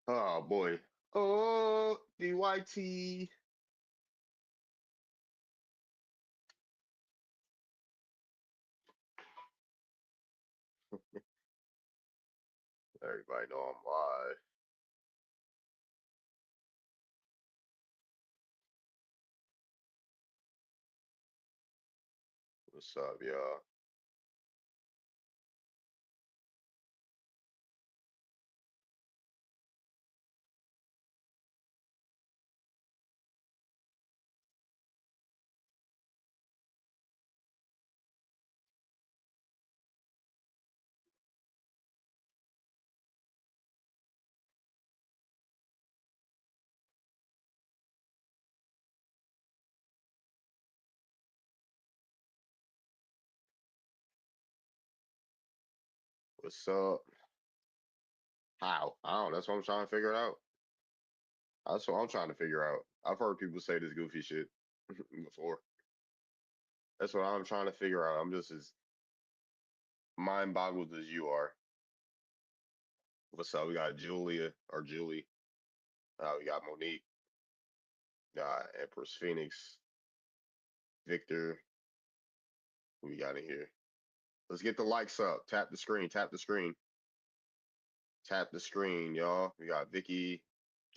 Oh boy. Oh, DYT. Everybody know I'm live. What's up, y'all? What's up? How? I don't know. That's what I'm trying to figure out. That's what I'm trying to figure out. I've heard people say this goofy shit before. That's what I'm trying to figure out. I'm just as mind boggled as you are. What's up? We got Julia or Julie. We got Monique. Empress Phoenix. Victor. Who we got in here? Let's get the likes up. Tap the screen. Tap the screen. Tap the screen, y'all. We got Vicky,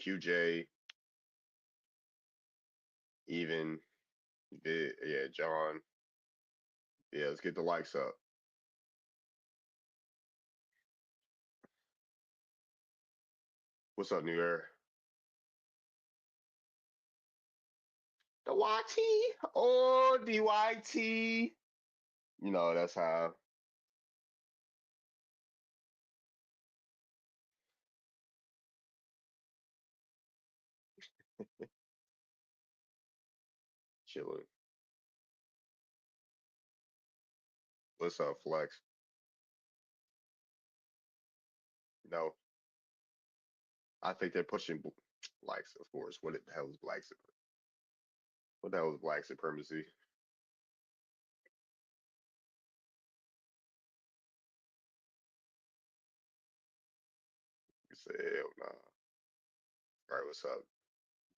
QJ, even, yeah, John. Yeah, let's get the likes up. What's up, New Air? The YT. Oh, DYT. You know, that's how. Chilling. What's up, Flex? No, I think they're pushing likes, of course. What the hell is black? What the hell is black supremacy? You say, hell nah. All right, what's up?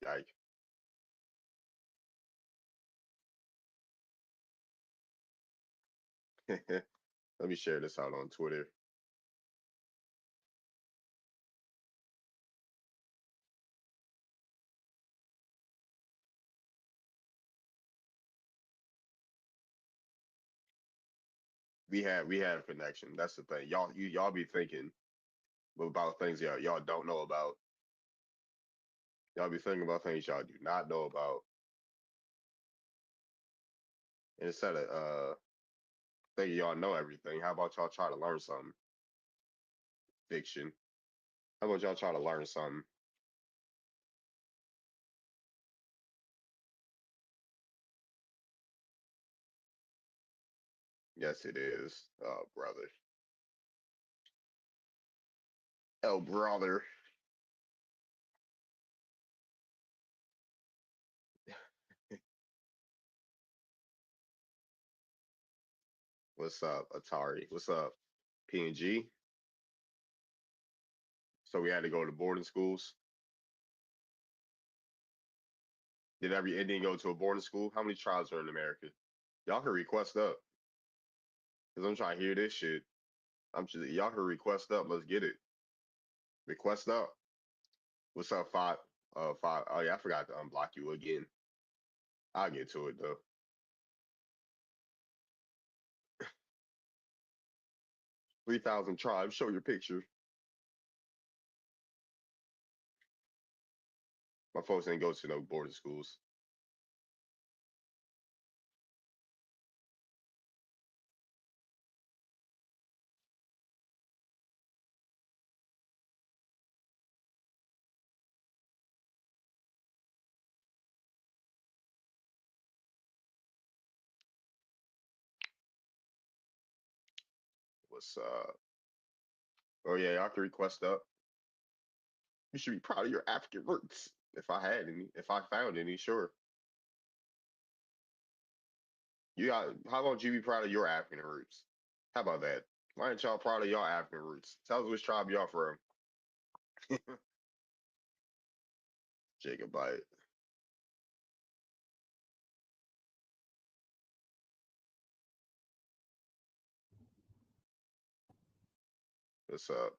Yike. Let me share this out on Twitter. We had a connection. That's the thing. Y'all be thinking about things y'all don't know about. Y'all be thinking about things y'all do not know about. And instead of thinking y'all know everything, how about y'all try to learn something? Fiction. How about y'all try to learn something? Yes, it is. Oh, brother. Oh, brother. What's up, Atari? What's up, PNG? So we had to go to boarding schools. Did every Indian go to a boarding school? How many tribes are in America? Y'all can request up. Because I'm trying to hear this shit. Y'all can request up. Let's get it. Request up. What's up, five? Five. Oh yeah, I forgot to unblock you again. I'll get to it though. 3,000 tribes. Show your picture. My folks ain't go to no boarding schools. What's Oh yeah, y'all can request up. You should be proud of your African roots. If I had any, if I found any, sure. You got. How about you be proud of your African roots? How about that? Why ain't y'all proud of y'all African roots? Tell us which tribe y'all from. Jacobite. What's up?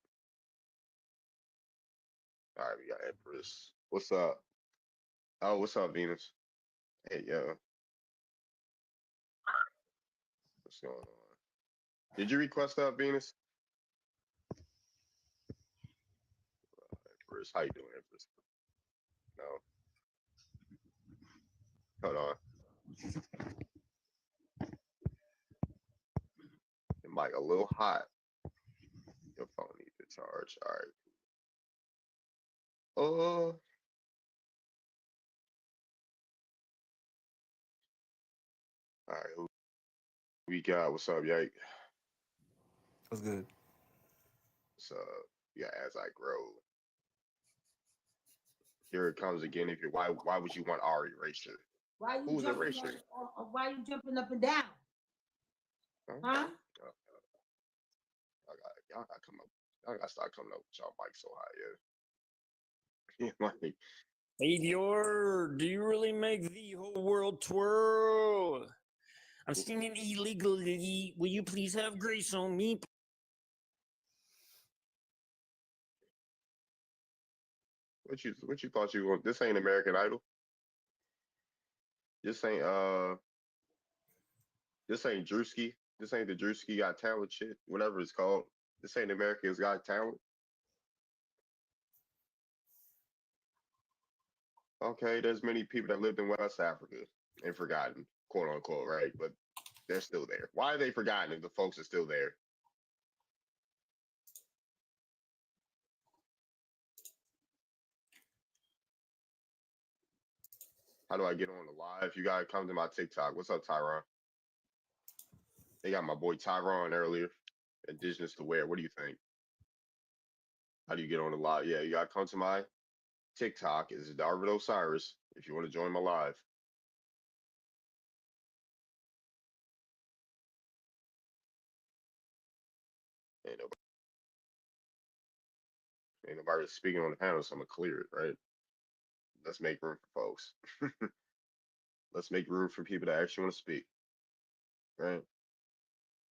All right, we got Empress. What's up? Oh, what's up, Venus? Hey, yo, what's going on? Did you request up, Venus? Empress, how you doing, Empress? No, hold on. Your mic a little hot. Your phone needs to charge. All right. All right. Who we got? What's up, Yike? What's good? What's up? Yeah, as I grow. Here it comes again. If you why would you want our erasure? Why you Who's jumping erasure? why you jumping up and down? Huh? Y'all gotta come up. Y'all gotta start coming up with y'all mic so high, yeah. Like, Hey Dior, do you really make the whole world twirl? I'm singing illegally. Will you please have grace on me? what you thought you were? This ain't American Idol. This ain't this ain't Drewski. This ain't the Drewski Got Talent shit. Whatever it's called. This ain't America's Got Talent. Okay, there's many people that lived in West Africa and forgotten, quote unquote, right? But they're still there. Why are they forgotten if the folks are still there? How do I get on the live? You gotta come to my TikTok. What's up, Tyron? They got my boy Tyron earlier. Indigenous to where? What do you think? How do you get on the live? Yeah, you gotta come to my TikTok. Is Darvid Osiris if you want to join my live. Ain't nobody, ain't nobody speaking on the panel, so I'm gonna clear it, right? Let's make room for folks. Let's make room for people that actually want to speak, right?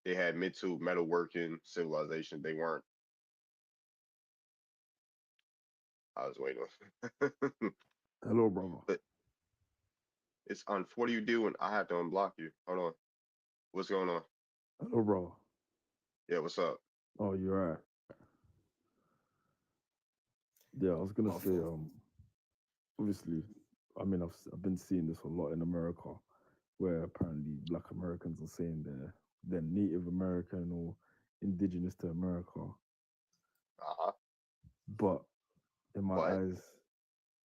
They had metalworking civilization. They weren't. I was waiting on. Hello, brother. But it's on. What do you do? And I have to unblock you. Hold on. What's going on? Hello, brother. Yeah, what's up? Oh, you're right. Yeah, I was gonna say, obviously, I mean, I've been seeing this a lot in America, where apparently Black Americans are saying they're Native American or indigenous to America. But in my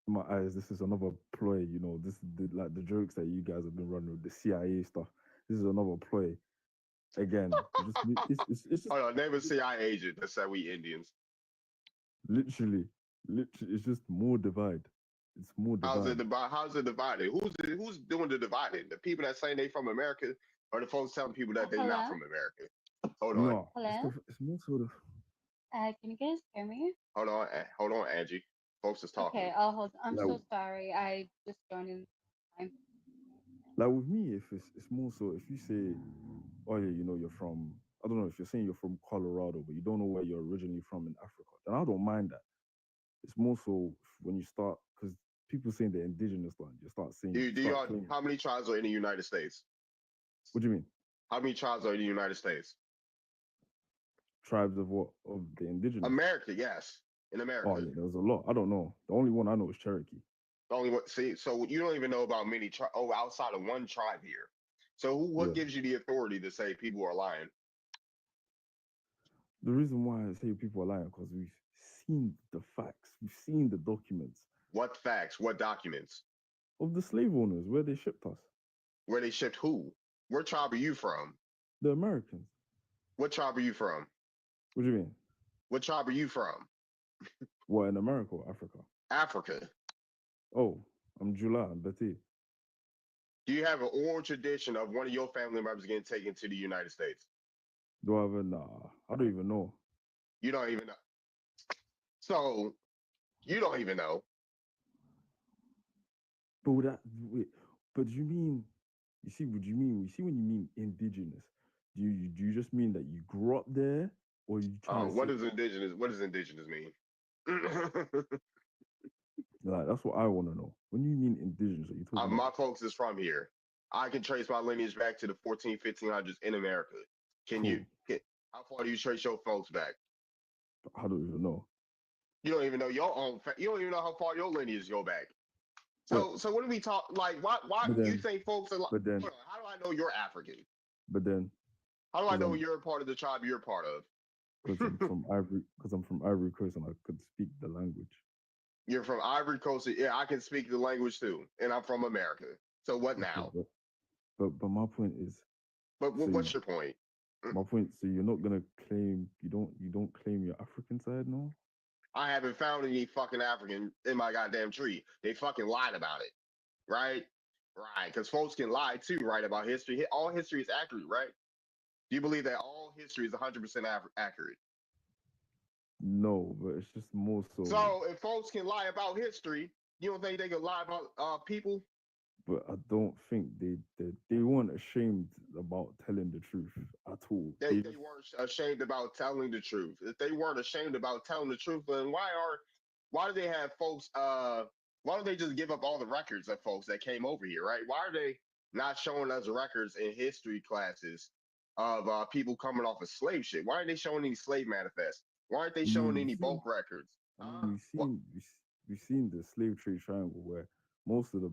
What? eyes, this is another ploy. You know, this is like the jokes that you guys have been running with the CIA stuff. This is another ploy. Again, it's just Hold on, name a CIA agent that said we Indians. literally, it's just more divide. It's more divide. How's it divided? Who's doing the dividing? The people that say they from America, or the folks telling people that they not from America? Hold on. No, it's more sort of. Can you guys hear me? Hold on, Angie. Folks is talking. Okay, I'll hold. I'm Like- so sorry. I just joined in time. Like with me, if it's more so if you say, oh yeah, you know you're from, I don't know, if you're saying you're from Colorado, but you don't know where you're originally from in Africa, then I don't mind that. It's more so when you start, because people saying the indigenous land, you start saying. How many tribes are in the United States? What do you mean? How many tribes are in the United States? Tribes of what? Of the indigenous? America, yes. In America. Oh yeah, there's a lot. I don't know. The only one I know is Cherokee. The only one. See, so you don't even know about many tribes. Oh, outside of one tribe here. So what gives you the authority to say people are lying? The reason why I say people are lying because we've seen the facts, we've seen the documents. What facts? What documents? Of the slave owners, where they shipped us. Where they shipped who? What tribe are you from? The Americans. What tribe are you from? What do you mean? What tribe are you from? What, in America or Africa? Africa. Oh, I'm Jula and Betty. Do you have an oral tradition of one of your family members getting taken to the United States? Do I have a nah? I don't even know. You don't even know. So you don't even know. But would that wait? But do you mean? You see? Would you mean? You see when you mean indigenous? Do you just mean that you grew up there, or you trying to What say does indigenous? What does indigenous mean? like that's what I want to know. When you mean indigenous, are you talking My about? folks is from here. I can trace my lineage back to the 14, 1500s in America. Can you? Cool. How far do you trace your folks back? I don't even know. You don't even know your own. You don't even know how far your lineage go back. But So what do we talk? Like, why but you then think folks are like? but then Hold on, how do I know you're African? but then How do I because know you're a part of the tribe you're a part of? I'm from Ivory Coast and I could speak the language. You're from Ivory Coast. Yeah, I can speak the language too, and I'm from America. So what Okay, now? but my point is, But so what's your point? my point, so you're not gonna claim you don't claim your African side, no? I haven't found any fucking African in my goddamn tree. They fucking lied about it, right? Right, because folks can lie too, right, about history. All history is accurate, right? Do you believe that all history is 100% accurate? No, but it's just more so. So if folks can lie about history, you don't think they can lie about people? But I don't think they weren't ashamed about telling the truth at all. They weren't ashamed about telling the truth. If they weren't ashamed about telling the truth, then why do they have folks why don't they just give up all the records of folks that came over here, right? Why are they not showing us records in history classes of people coming off of slave shit? Why aren't they showing any slave manifests? Why aren't they I showing mean, any bulk records? I mean, we've seen the slave trade triangle where most of the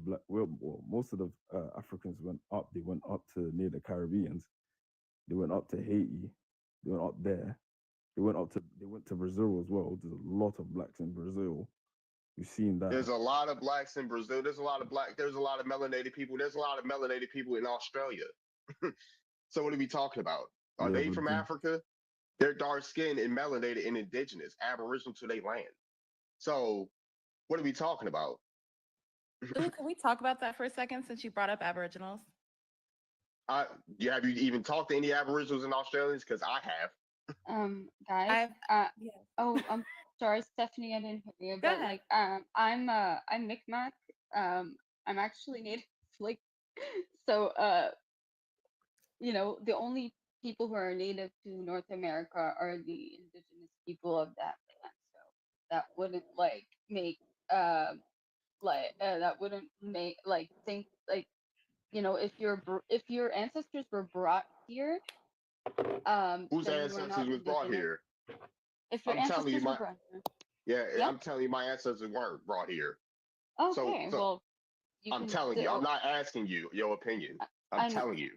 most of the Africans went up. They went up to near the Caribbeans. They went up to Haiti. They went up there. They went to Brazil as well. There's a lot of blacks in Brazil. We've seen that. There's a lot of blacks in Brazil. There's a lot of melanated people. There's a lot of melanated people in Australia. So what are we talking about? Are Yeah, they but from Africa? They're dark skinned and melanated and indigenous, aboriginal to their land. So what are we talking about? Lou, can we talk about that for a second since you brought up Aboriginals? Have you even talked to any aboriginals and Australians? Because I have. Guys, Yeah. oh, I'm sorry, Stephanie, I didn't hear you, Go but ahead. I'm Mi'kmaq. I'm actually native, like, so, the only people who are native to North America are the indigenous people of that land. So that wouldn't make that wouldn't make think if your ancestors were brought here, Whose then you are ancestors not was brought indigenous. here? If your I'm telling you, ancestors were brought here, yeah, yeah. I'm telling you, my ancestors weren't brought here. Okay, So well, you I'm can telling you, I'm still. not asking you your opinion. I I'm know. telling you.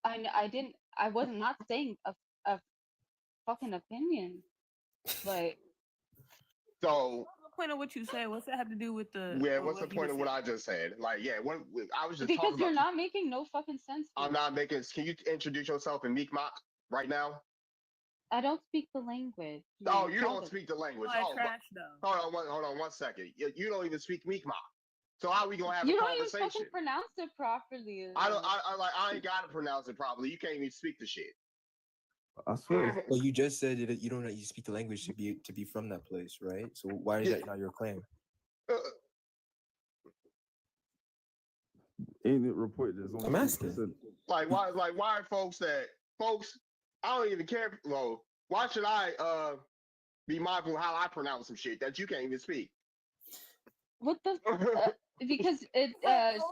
I didn't. I was not saying a fucking opinion, like. So What's the point of what you say? What's that have to do with the? yeah, with what's the what you point of what said? I just said? Like, yeah, I was just Because talking you're about. not making no fucking sense. I'm Dude. not making. Can you introduce yourself in Mi'kmaq right now? I don't speak the language. Oh, My you don't father- speak the language. Oh, Oh, trash though. hold on 1 second. You don't even speak Mi'kmaq. So how are we gonna have You a don't even conversation? fucking pronounce it properly. I ain't gotta pronounce it properly. You can't even speak the shit. I swear. But you just said that you don't know you speak the language to be from that place, right? So why is that not your claim? Ain't it reported? There's only I'm asking. 2%. Like why are folks I don't even care. Well, why should I be mindful how I pronounce some shit that you can't even speak? What the? Because it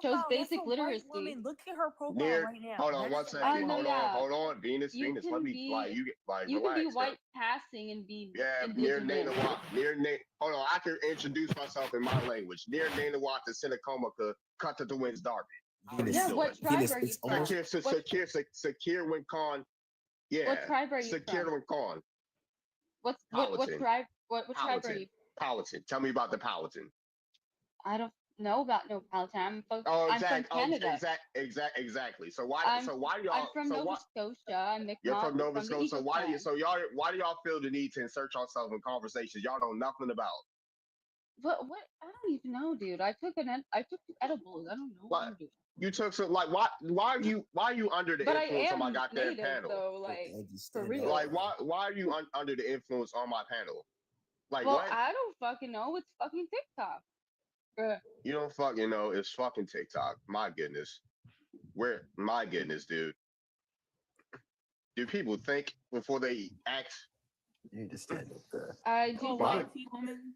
shows basic literacy. Woman, look at her profile Near, right now. hold on That 1 is second. no, Hold yeah. on. Venus, You let can me be- you get You relax. can be white girl. passing and be Yeah, near indigenous. Nana hold on, I can introduce myself in my language. Near Nana Watt to Senecomica, cut to the winds Darby. Venus, Yeah, what tribe Venus, are you it's from? almost Sakir Wincon. Yeah. What tribe are you Sakir from? Wincon. What Politan. tribe? What tribe are you? Politan. Tell me about the Politan. I don't know about no Palatine. Oh, I'm from Canada. Exactly. So why I'm y'all? I'm from Nova Scotia. I'm Mi'kmaq. You're from Nova the Scotia. So Eagle why Clan. do y'all feel the need to insert yourself in conversations y'all know nothing about? What? I don't even know, dude. I took edibles. I don't know what I'm doing. You took some why are you under the But I influence on my am goddamn native, panel? though. For real. Like why are you under the influence on my panel? Like Well, what? I don't fucking know. It's fucking TikTok. You don't fucking know. It's fucking TikTok. My goodness. My goodness, dude. Do people think before they act? You need to stand up there. I Oh, do Why? white tea woman.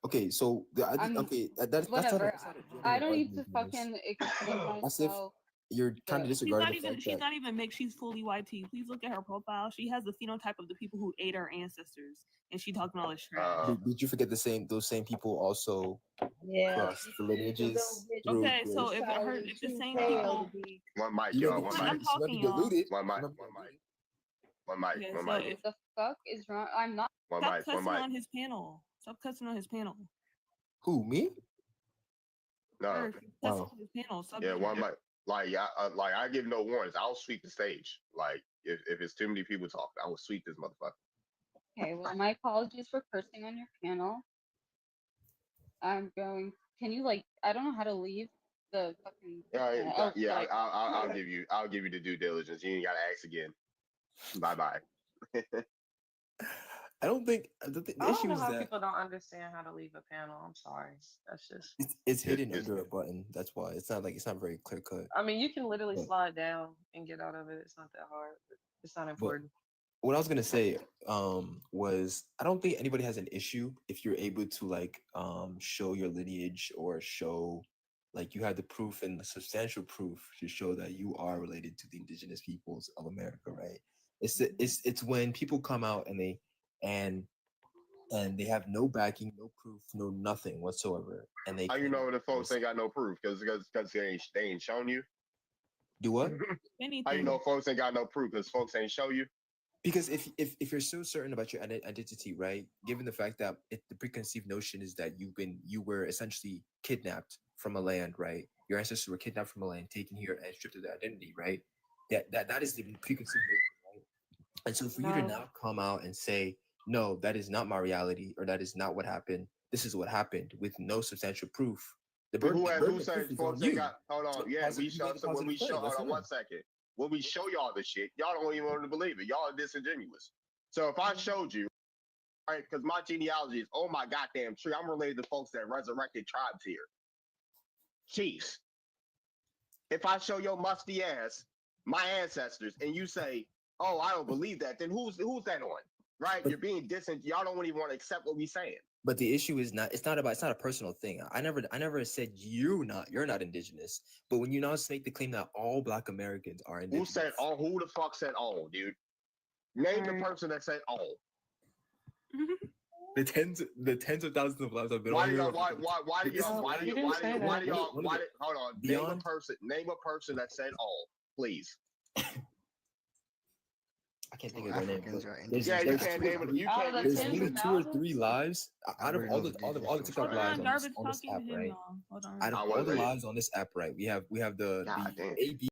Okay, so I'm okay, that's whatever. not a gender I don't need to argument, guys. fucking explain As if myself. you're kind of She's She's disregarding not the even. fact She's that not even mixed. She's fully white tea. Please look at her profile. She has the phenotype of the people who ate our ancestors, and she talking all this trash. did you forget those same people also Yeah. crossed the lineages through Okay, so grace? if the same people, One mic, You y'all. might be, One I'm mic. she might be talking, y'all. deluded. One mic. She might be One mic. deluded. One mic. Yeah, One so mic. if The fuck is wrong? I'm not. One stop mic. One cussing mic. on his panel. Stop cussing on his panel. Who, me? No. Her, if you're cussing Wow. on his panel. Stop Yeah, doing one that. mic. Like I give no warnings. I'll sweep the stage. Like if it's too many people talking, I will sweep this motherfucker. Okay, well, my apologies for cursing on your panel. I'm going. Can you like? I don't know how to leave the fucking. Yeah, yeah. like, I'll give you the due diligence. You ain't gotta ask again. Bye bye. I don't think the I don't issue know is how that people don't understand how to leave a panel. I'm sorry. That's just. it's hidden It's- under a button. That's why it's not very clear cut. I mean, you can literally But- slide down and get out of it. It's not that hard. It's not important. What I was gonna say was I don't think anybody has an issue if you're able to like show your lineage or show like you have the proof and the substantial proof to show that you are related to the indigenous peoples of America, right? It's when people come out and they have no backing, no proof, no nothing whatsoever, and they How you claim know the folks this- ain't got no proof? Because they ain't shown you. do what? Anything. How you know folks ain't got no proof? Because folks ain't show you. Because if you're so certain about your identity, right? Given the fact that the preconceived notion is that you were essentially kidnapped from a land, right? Your ancestors were kidnapped from a land, taken here, and stripped of their identity, right? That is the preconceived notion, right? And so for you to No. now come out and say, no, that is not my reality, or that is not what happened. This is what happened with no substantial proof. The burden Who of said proof is folks on ain't you. got? Hold on. to Yeah, posit- we to show. make a So when we positive show, claim, yes hold or on no? 1 second. When we show y'all the shit, y'all don't even want to believe it. Y'all are disingenuous. So if I showed you, right? Because my genealogy is oh my goddamn tree. I'm related to folks that resurrected tribes here. Jeez. If I show your musty ass my ancestors and you say, "Oh, I don't believe that," then who's that on? Right? But- You're being y'all don't even want to accept what we saying. But the issue is not it's not a personal thing. I never said you're not indigenous. But when you now make the claim that all Black Americans are Who indigenous, said all? Who the fuck said all, dude? Name the Alright. person that said all. the tens of thousands of lives I've been Why on do here. y'all? Why do This is y'all? Why why do you you? didn't Why do say you? Why that. do y'all? One of Why? the- Hold on. beyond- Name a person that said all, please. I can't think of their name. Africans but are there's- Yeah, you there's can't two or name it. three- You Out can't. of You the There's can't tens maybe of name. two or thousands? three lives out of Everybody all knows the indigenous all the TikTok from Hold lives on, on garbage this talking app, to him, right? y'all. Hold on. Out of I all was the ready. lives on this app, right? We have the God damn. AB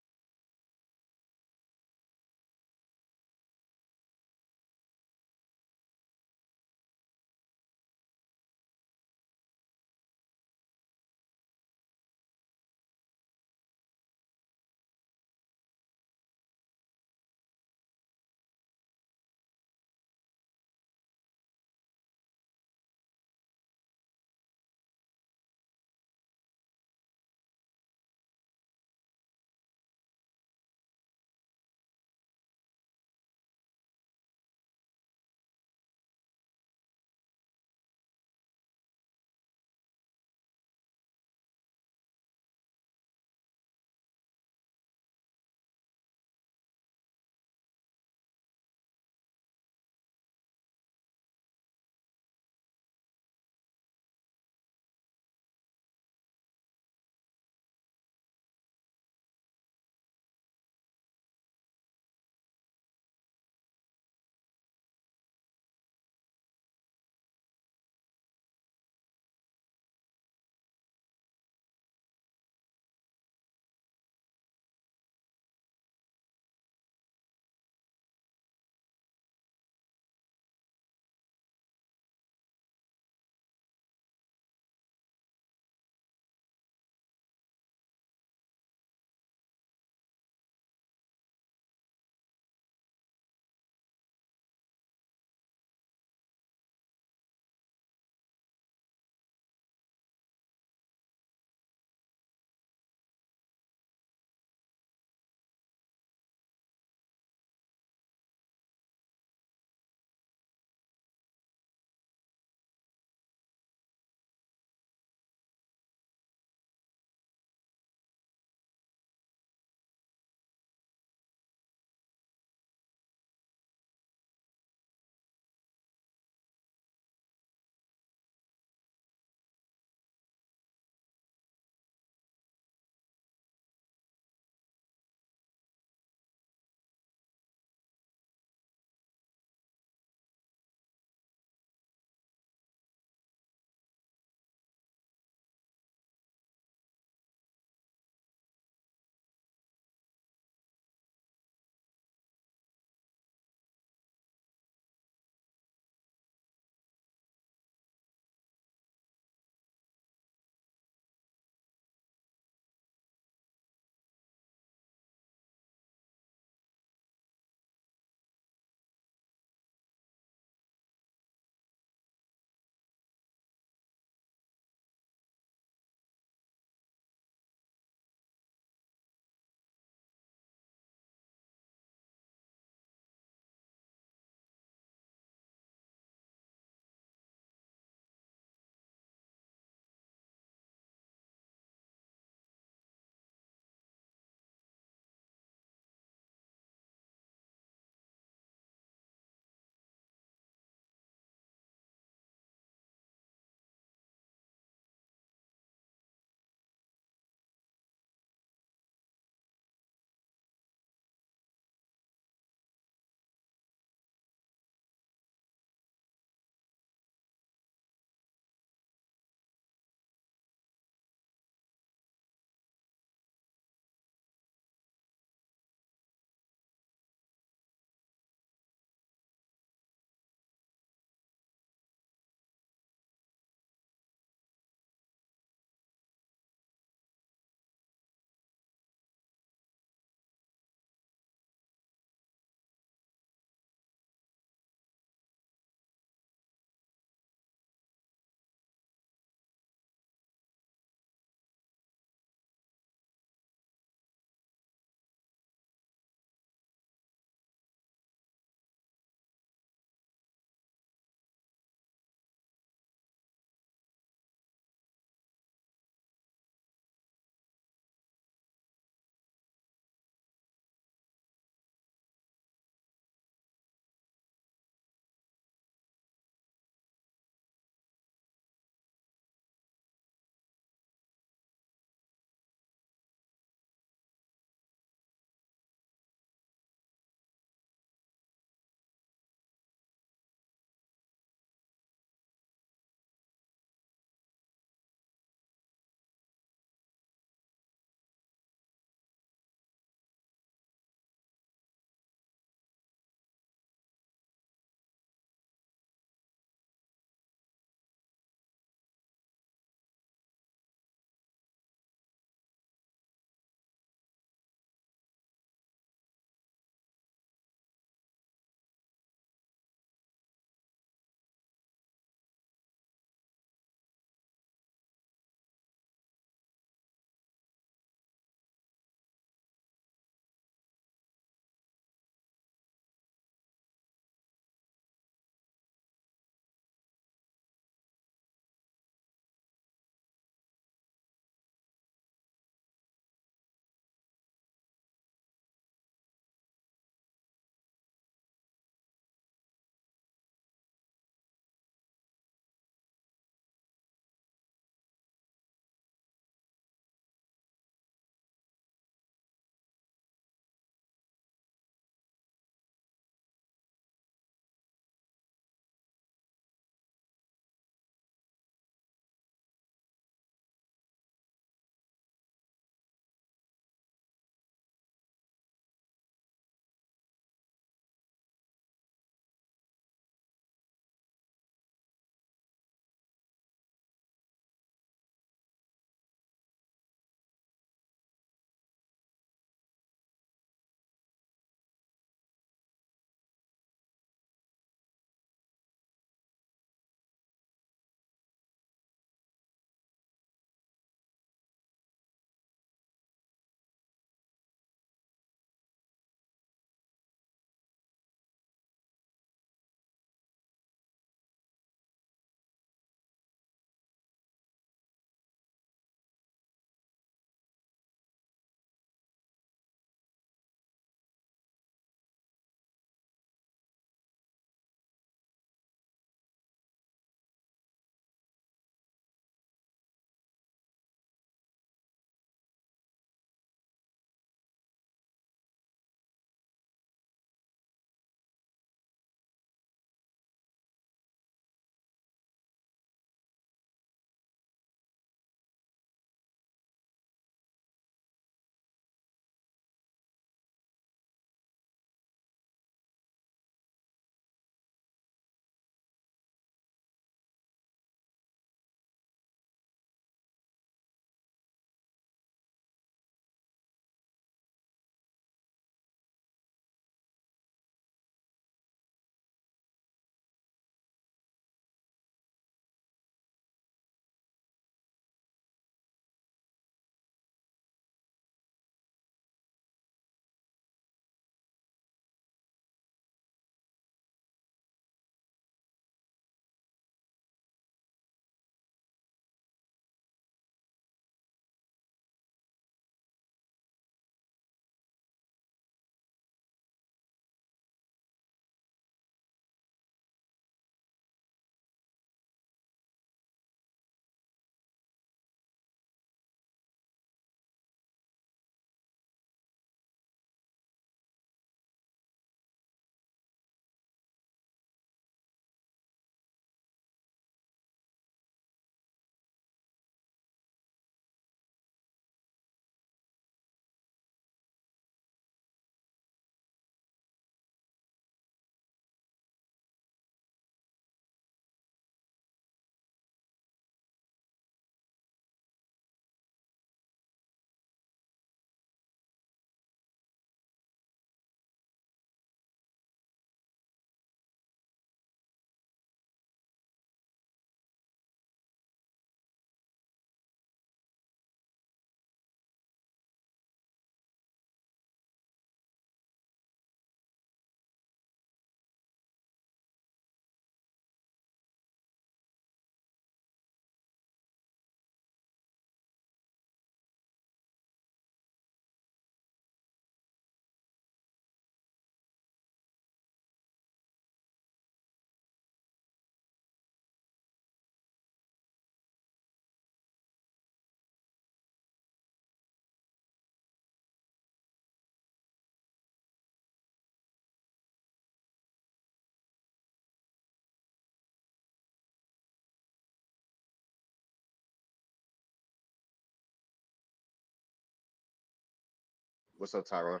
What's up, Tyron?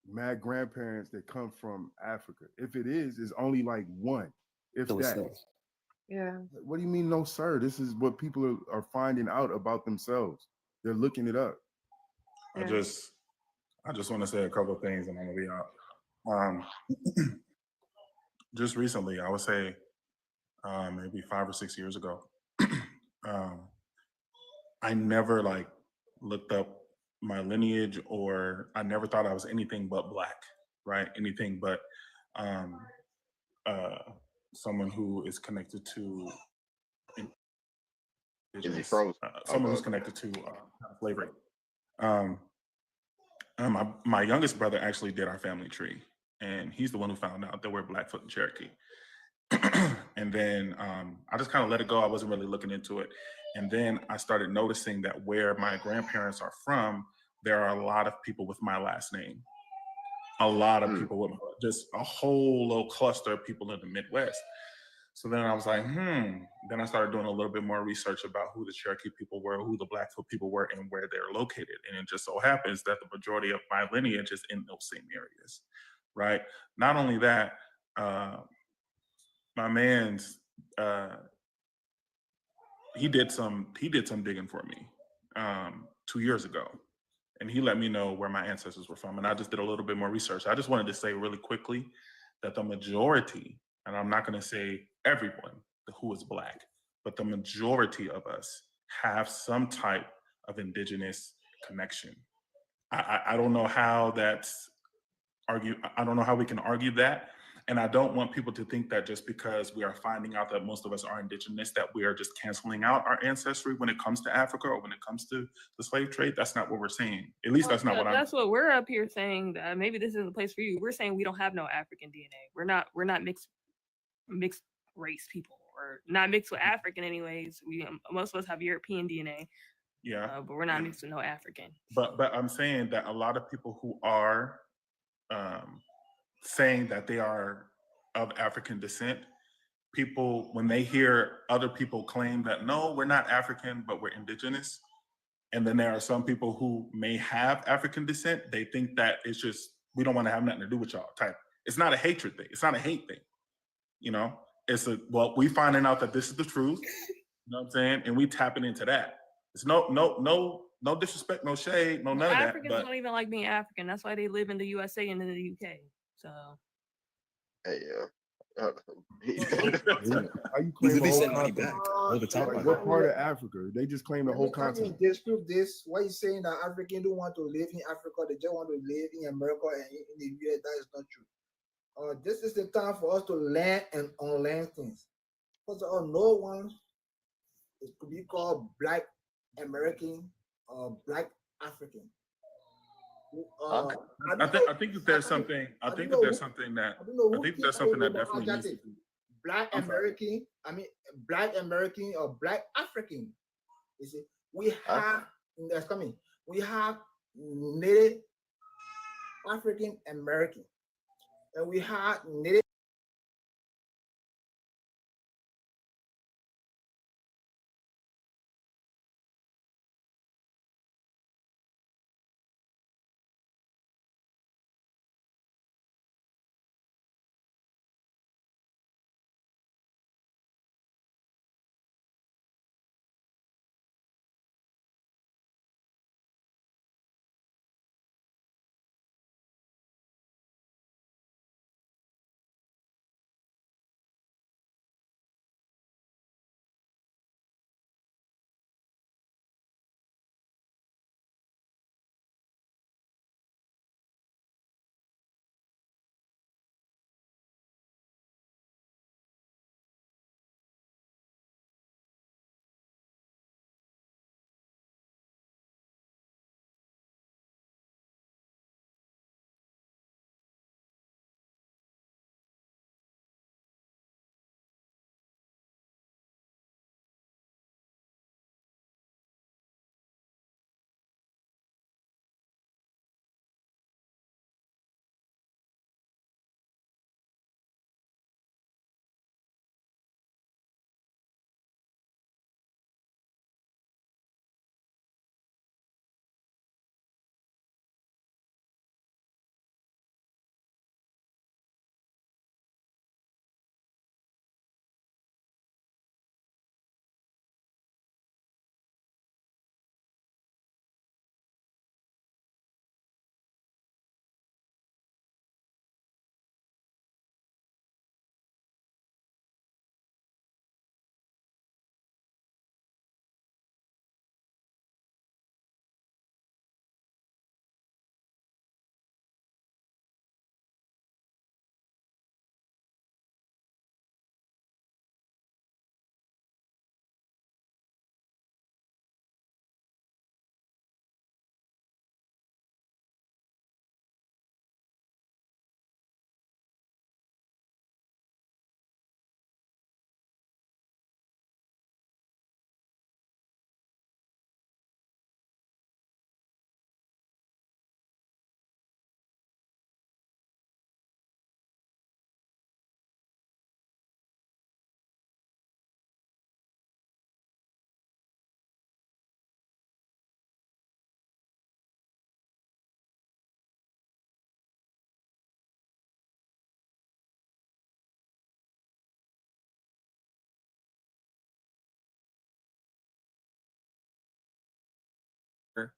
mad grandparents that come from Africa. If it is, it's only like one, if So it's that. no. Yeah. What do you mean, no, sir? This is what people are finding out about themselves. They're looking it up. I just want to say a couple of things and I'm gonna be out. Just recently, I would say maybe 5 or 6 years ago, I never like looked up my lineage, or I never thought I was anything but black, right? Anything but uh, someone who is connected to Is he indigenous, froze? someone who's Okay. connected to slavery. Um, my youngest brother actually did our family tree, and he's the one who found out that we're Blackfoot and Cherokee. And then I just kind of let it go. I wasn't really looking into it. And then I started noticing that where my grandparents are from, there are a lot of people with my last name. A lot of people with just a whole little cluster of people in the Midwest. So then I was like, Then I started doing a little bit more research about who the Cherokee people were, who the Blackfoot people were, and where they're located. And it just so happens that the majority of my lineage is in those same areas, right? Not only that, my man's he did some digging for me 2 years ago, and he let me know where my ancestors were from, and I just did a little bit more research. I just wanted to say really quickly that the majority, and I'm not going to say everyone who is black, but the majority of us have some type of indigenous connection. I don't know how that's I don't know how we can argue that. And I don't want people to think that just because we are finding out that most of us are indigenous, that we are just canceling out our ancestry when it comes to Africa or when it comes to the slave trade. That's not what we're saying. At least that's not what I'm. That's what we're up here saying. That maybe this isn't the place for you. We're saying we don't have no African DNA. We're not mixed race people, or not mixed with African anyways. Most of us have European DNA. Yeah, but we're not mixed with no African. But I'm saying that a lot of people who are saying that they are of African descent, people, when they hear other people claim that, no, we're not African, but we're indigenous, and then there are some people who may have African descent, they think that it's just, we don't want to have nothing to do with y'all type. It's not a hatred thing. It's not a hate thing. You know, it's well, we finding out that this is the truth, you know what I'm saying? And we tapping into that. It's no disrespect, no shade, no none of that. Africans don't even like being African. That's why they live in the USA and in the UK. So. Hey, How you He's claim the really whole sending money continent? back all the time. Like, what part of Africa? They just claim the whole continent. Disprove this. Why you saying that Africans don't want to live in Africa? They just want to live in America and in the US. That is not true. This is the time for us to learn and unlearn things. First of all, no one is to be called Black American or Black African. I think that there's something. I think that there's something that definitely needs to be. Black American. I mean, Black American or Black African. You see, we have that's coming. We have Native African American, and we have Native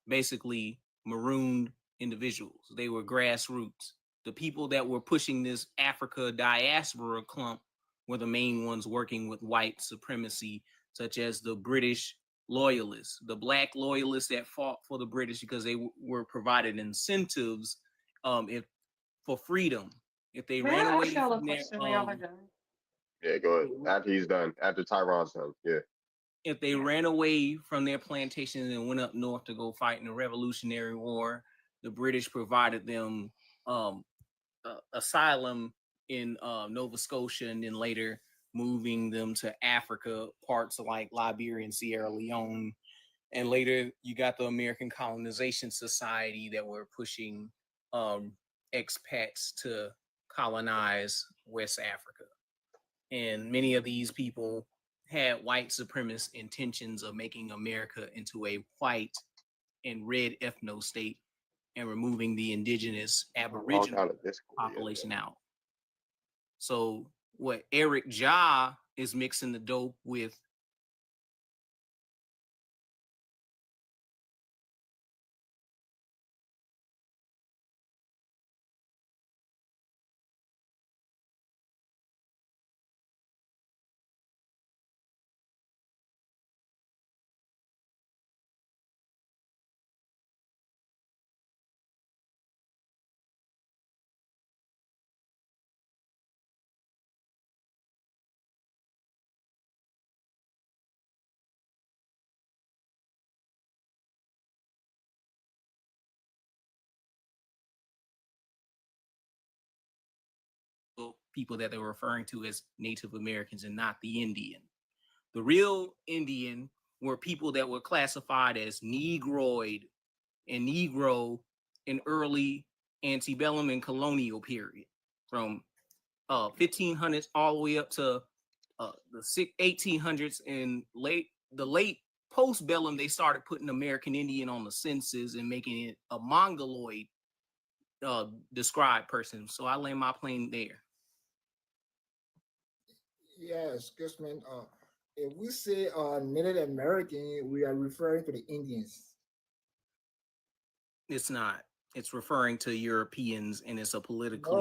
basically marooned individuals. They were grassroots. The people that were pushing this Africa diaspora clump were the main ones working with white supremacy, such as the British loyalists, the black loyalists that fought for the British because they were provided incentives if for freedom. If they May ran I away ask y'all a from their question when y'all are done? Yeah, go ahead. After he's done, after Tyron's done, yeah. if they ran away from their plantations and went up north to go fight in the Revolutionary War, the British provided them asylum in Nova Scotia, and then later moving them to Africa, parts like Liberia and Sierra Leone. And later you got the American Colonization Society that were pushing expats to colonize West Africa. And many of these people had white supremacist intentions of making America into a white and red ethno state and removing the indigenous Aboriginal population out. So what Eric Ja is mixing the dope with people that they were referring to as Native Americans and not the Indian. The real Indian were people that were classified as Negroid and Negro in early antebellum and colonial period, from 1500s all the way up to the 1800s, and the late postbellum. They started putting American Indian on the census and making it a Mongoloid described person. So I land my plane there. Yeah, excuse me. If we say Native American, we are referring to the Indians. It's not. It's referring to Europeans, and it's a politically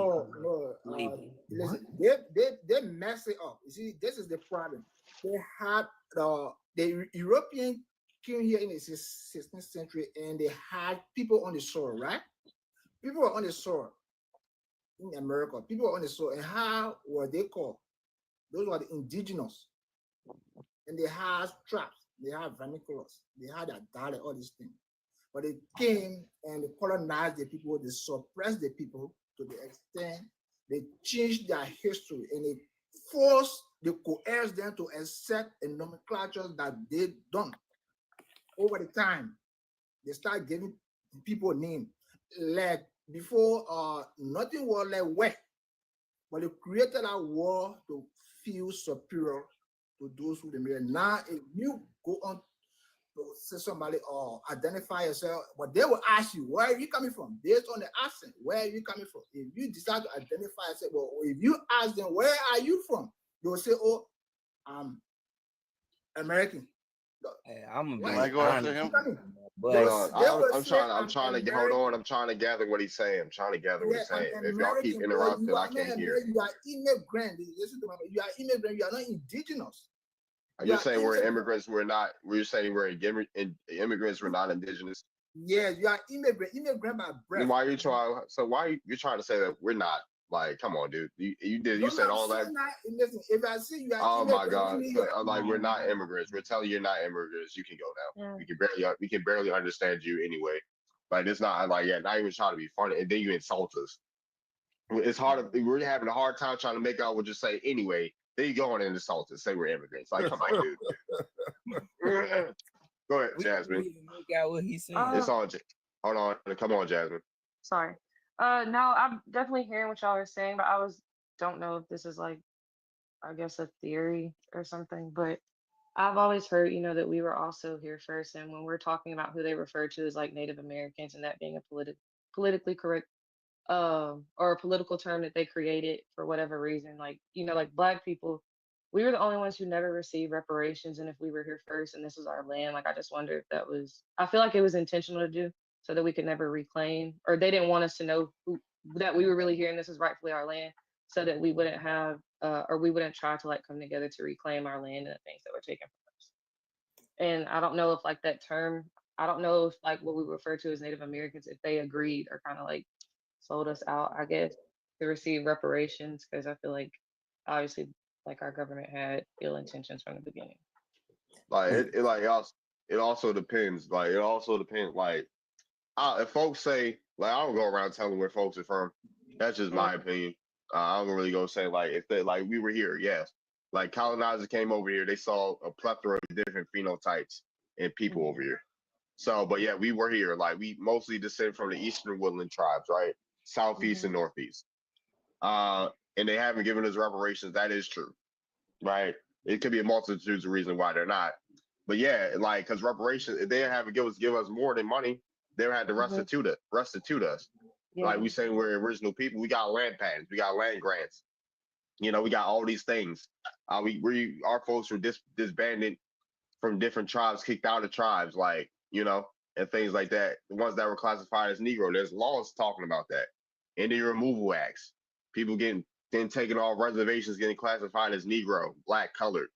label. Listen, they mess it up. You see, this is the problem. They had the European came here in the 16th century, and they had people on the shore, right? People were on the shore in America. People were on the shore, and how were they called? Those were the indigenous, and they had traps, they had vernaculars, they had a dialect, all these things. But they came and they colonized the people, they suppressed the people to the extent they changed their history, and they forced, they coerced them to accept a nomenclature that they done. Over the time, they start giving people names. Like before, nothing was like wet, but they created a war to feel superior to those who they made. Now, if you go on to say somebody or identify yourself, but they will ask you, where are you coming from? Based on the accent, where are you coming from? If you decide to identify yourself, well, if you ask them, where are you from? They will say, oh, I'm American. Hey, I'm Where gonna are be you honest, coming? but I'm trying to get, hold on. I'm trying to gather what he's saying. I'm trying to gather what he's saying. If y'all keep interrupting, I can't hear. You are immigrant. Listen to me. You are immigrant. You are not indigenous. You're saying we're immigrants. We're not. We're saying we're immigrants. We're not indigenous. Yes, you are immigrant by birth. Why are you trying? So why are you trying to say that we're not? Like, come on, dude. You said all that. Listen, if I see you are oh my God! so, like, we're not immigrants. We're telling you you're not immigrants. You can go now. Yeah. We can barely understand you anyway. Like, it's not like, yeah, not even trying to be funny, and then you insult us. It's hard. We're having a hard time trying to make out what you say anyway. Then you go on and insult us. Say we're immigrants. Like, come on, dude. Go ahead, Jasmine. Make out what he's saying. It's on. Hold on. Come on, Jasmine. Sorry. No, I'm definitely hearing what y'all are saying, but don't know if this is like, I guess, a theory or something, but I've always heard, that we were also here first. And when we're talking about who they refer to as like Native Americans, and that being a politically correct or a political term that they created for whatever reason, like, like Black people, we were the only ones who never received reparations. And if we were here first and this was our land, like I just wonder if that was, I feel like it was intentional to do so that we could never reclaim, or they didn't want us to know that we were really here and this is rightfully our land, so that we wouldn't have, or we wouldn't try to like come together to reclaim our land and the things that were taken from us. And I don't know if like that term, I don't know if like what we refer to as Native Americans, if they agreed or kind of like sold us out, I guess, to receive reparations, because I feel like obviously like our government had ill intentions from the beginning. Like it also depends. Like it also depends. Like if folks say, like, I don't go around telling where folks are from. That's just my opinion. I don't really go say like if they like we were here, yes. Like colonizers came over here, they saw a plethora of different phenotypes and people over here. So, but yeah, we were here. Like we mostly descend from the eastern woodland tribes, right? Southeast and northeast. And they haven't given us reparations. That is true, right? It could be a multitude of reasons why they're not. But yeah, like because reparations, if they haven't give us more than money, they had to restitute us. Yeah. Like we say, we're original people. We got land patents, we got land grants. You know, we got all these things. Our folks were disbanded from different tribes, kicked out of tribes, like and things like that. The ones that were classified as Negro, there's laws talking about that. Indian removal acts, people getting taken off reservations, getting classified as Negro, black, colored.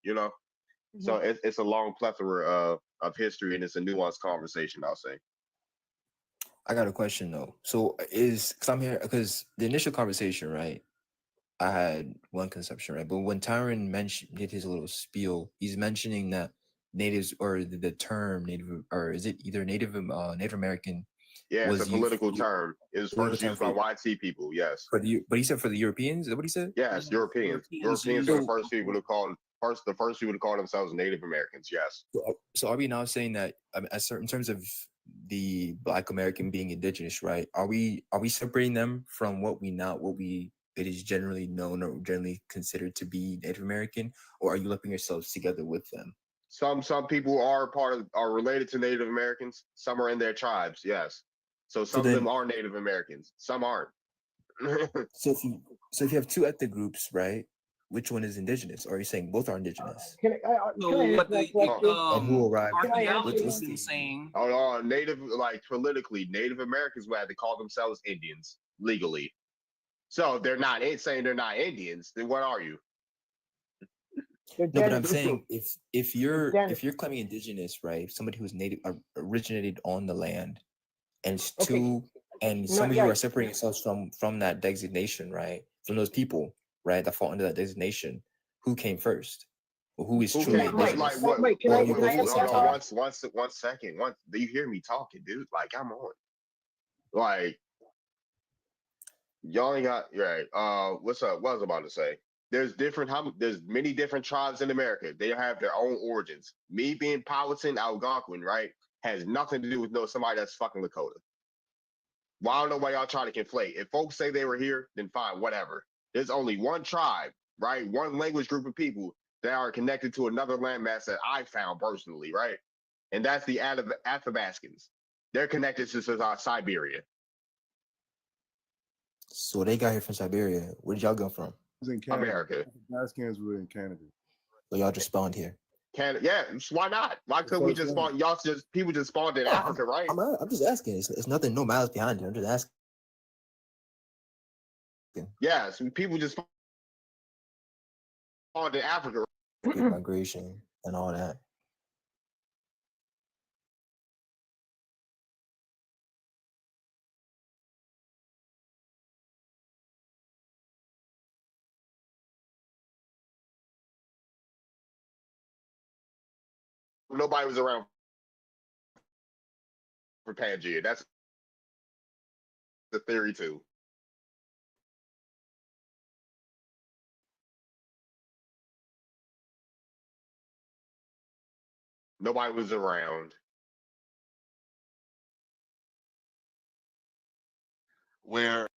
So it's a long plethora of history, and it's a nuanced conversation, I'll say. I got a question though. So because I'm here because the initial conversation, right? I had one conception, right? But when Tyron did his little spiel, he's mentioning that natives or the term native, or is it either Native American? Yeah, it's a political term. It was first used by white people. Yes. But he said for the Europeans. Is that what he said? Yes, Europeans. Europeans were the first people to call themselves Native Americans. Yes. So are we now saying that in terms of the Black American being indigenous, right? Are we separating them from what it is generally known or generally considered to be Native American, or are you lumping yourselves together with them? Some people are related to Native Americans. Some are in their tribes. Yes. So some of them are Native Americans. Some aren't. So if you have two ethnic groups, right? Which one is indigenous? Or are you saying both are indigenous? Can I ask one question? And who arrived? Saying? Hold on, politically, Native Americans would have to call themselves Indians legally. So if they're not saying they're not Indians, then what are you? No, but I'm saying if you're claiming indigenous, right? Somebody who's native originated on the land, and some of you are separating yourselves from that designation, right? From those people, right, that fall under that designation. Who came first? Or who is truly indigenous? One second. Do you hear me talking, dude? Like I'm on. Like y'all ain't got right. What's up? What was I about to say? There's many different tribes in America. They have their own origins. Me being Powhatan, Algonquin, right, has nothing to do with somebody that's fucking Lakota. Well, I don't know why y'all try to conflate. If folks say they were here, then fine, whatever. There's only one tribe, right? One language group of people that are connected to another landmass that I found personally, right? And that's the Athabascans. They're connected to Siberia. So they got here from Siberia. Where did y'all go from? In Canada. America. Athabascans were in Canada. So y'all just spawned here. Canada, yeah. Why not? Why couldn't we just spawn? People just spawned in Africa, right? I'm just asking. It's nothing, no malice behind it. I'm just asking. Yeah, so people just spawned in Africa. Migration and all that. Nobody was around for Pangea. That's the theory too. Nobody was around. Where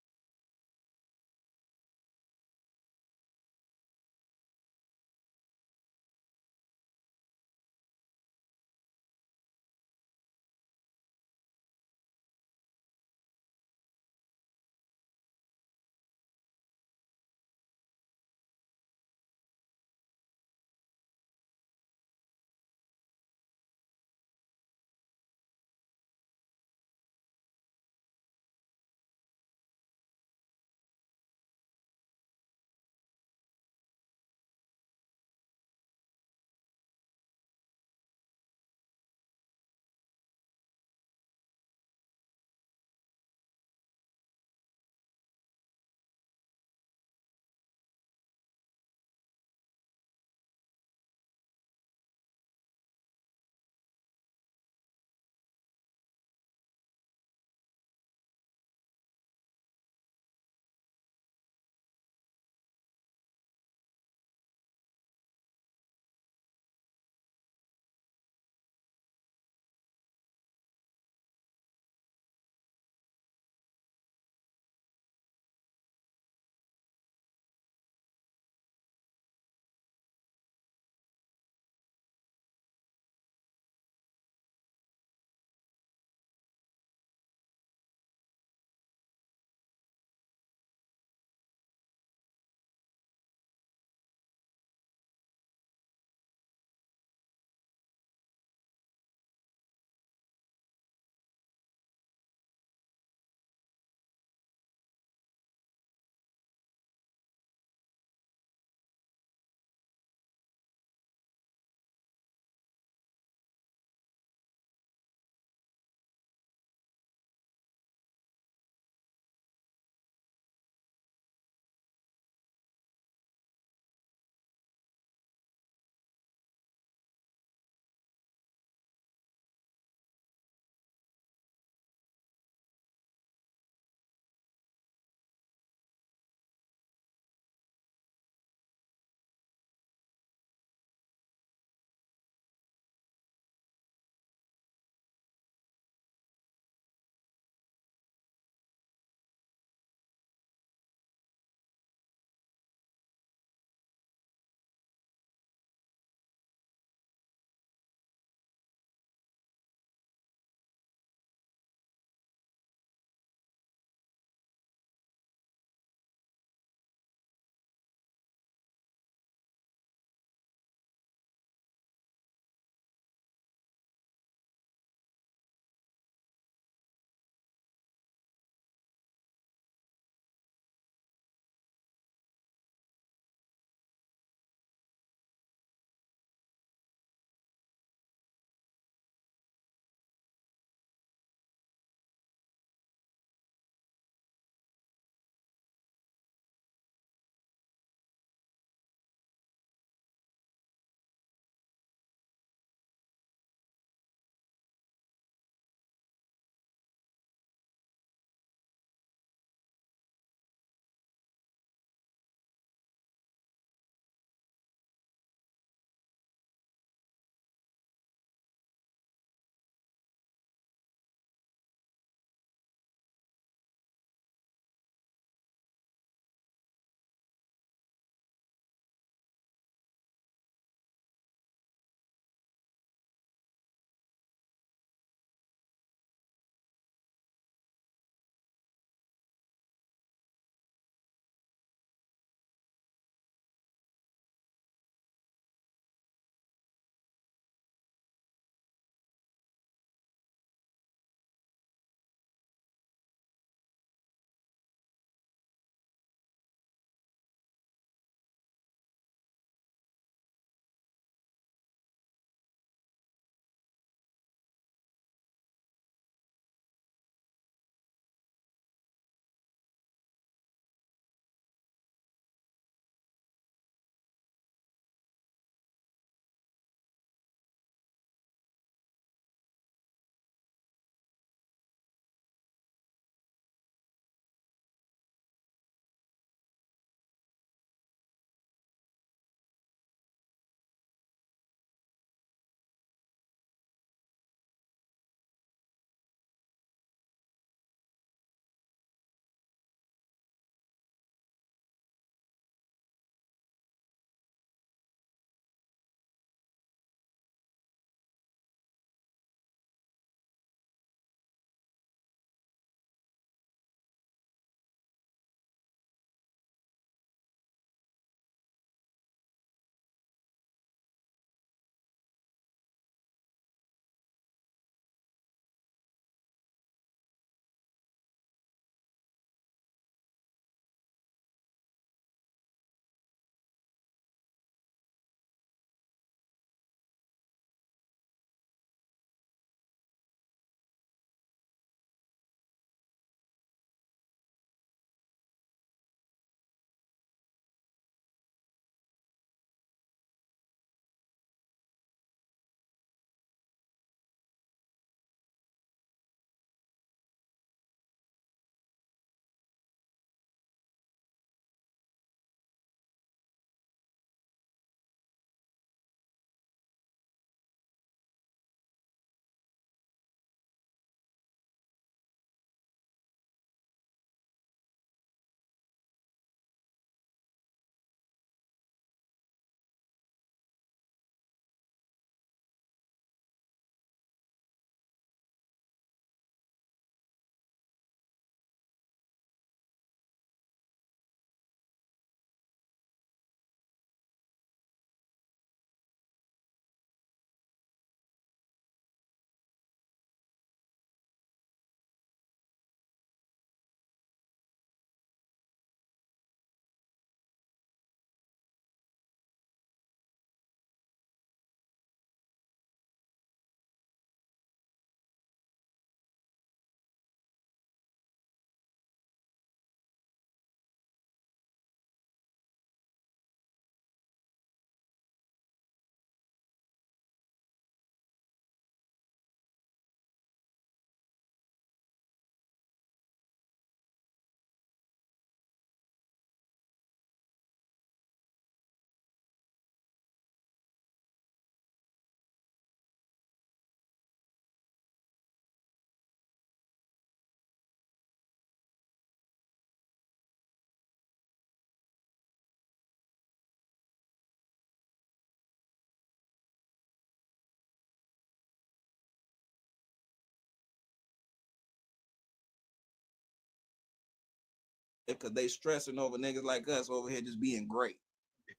because they stressing over niggas like us over here just being great.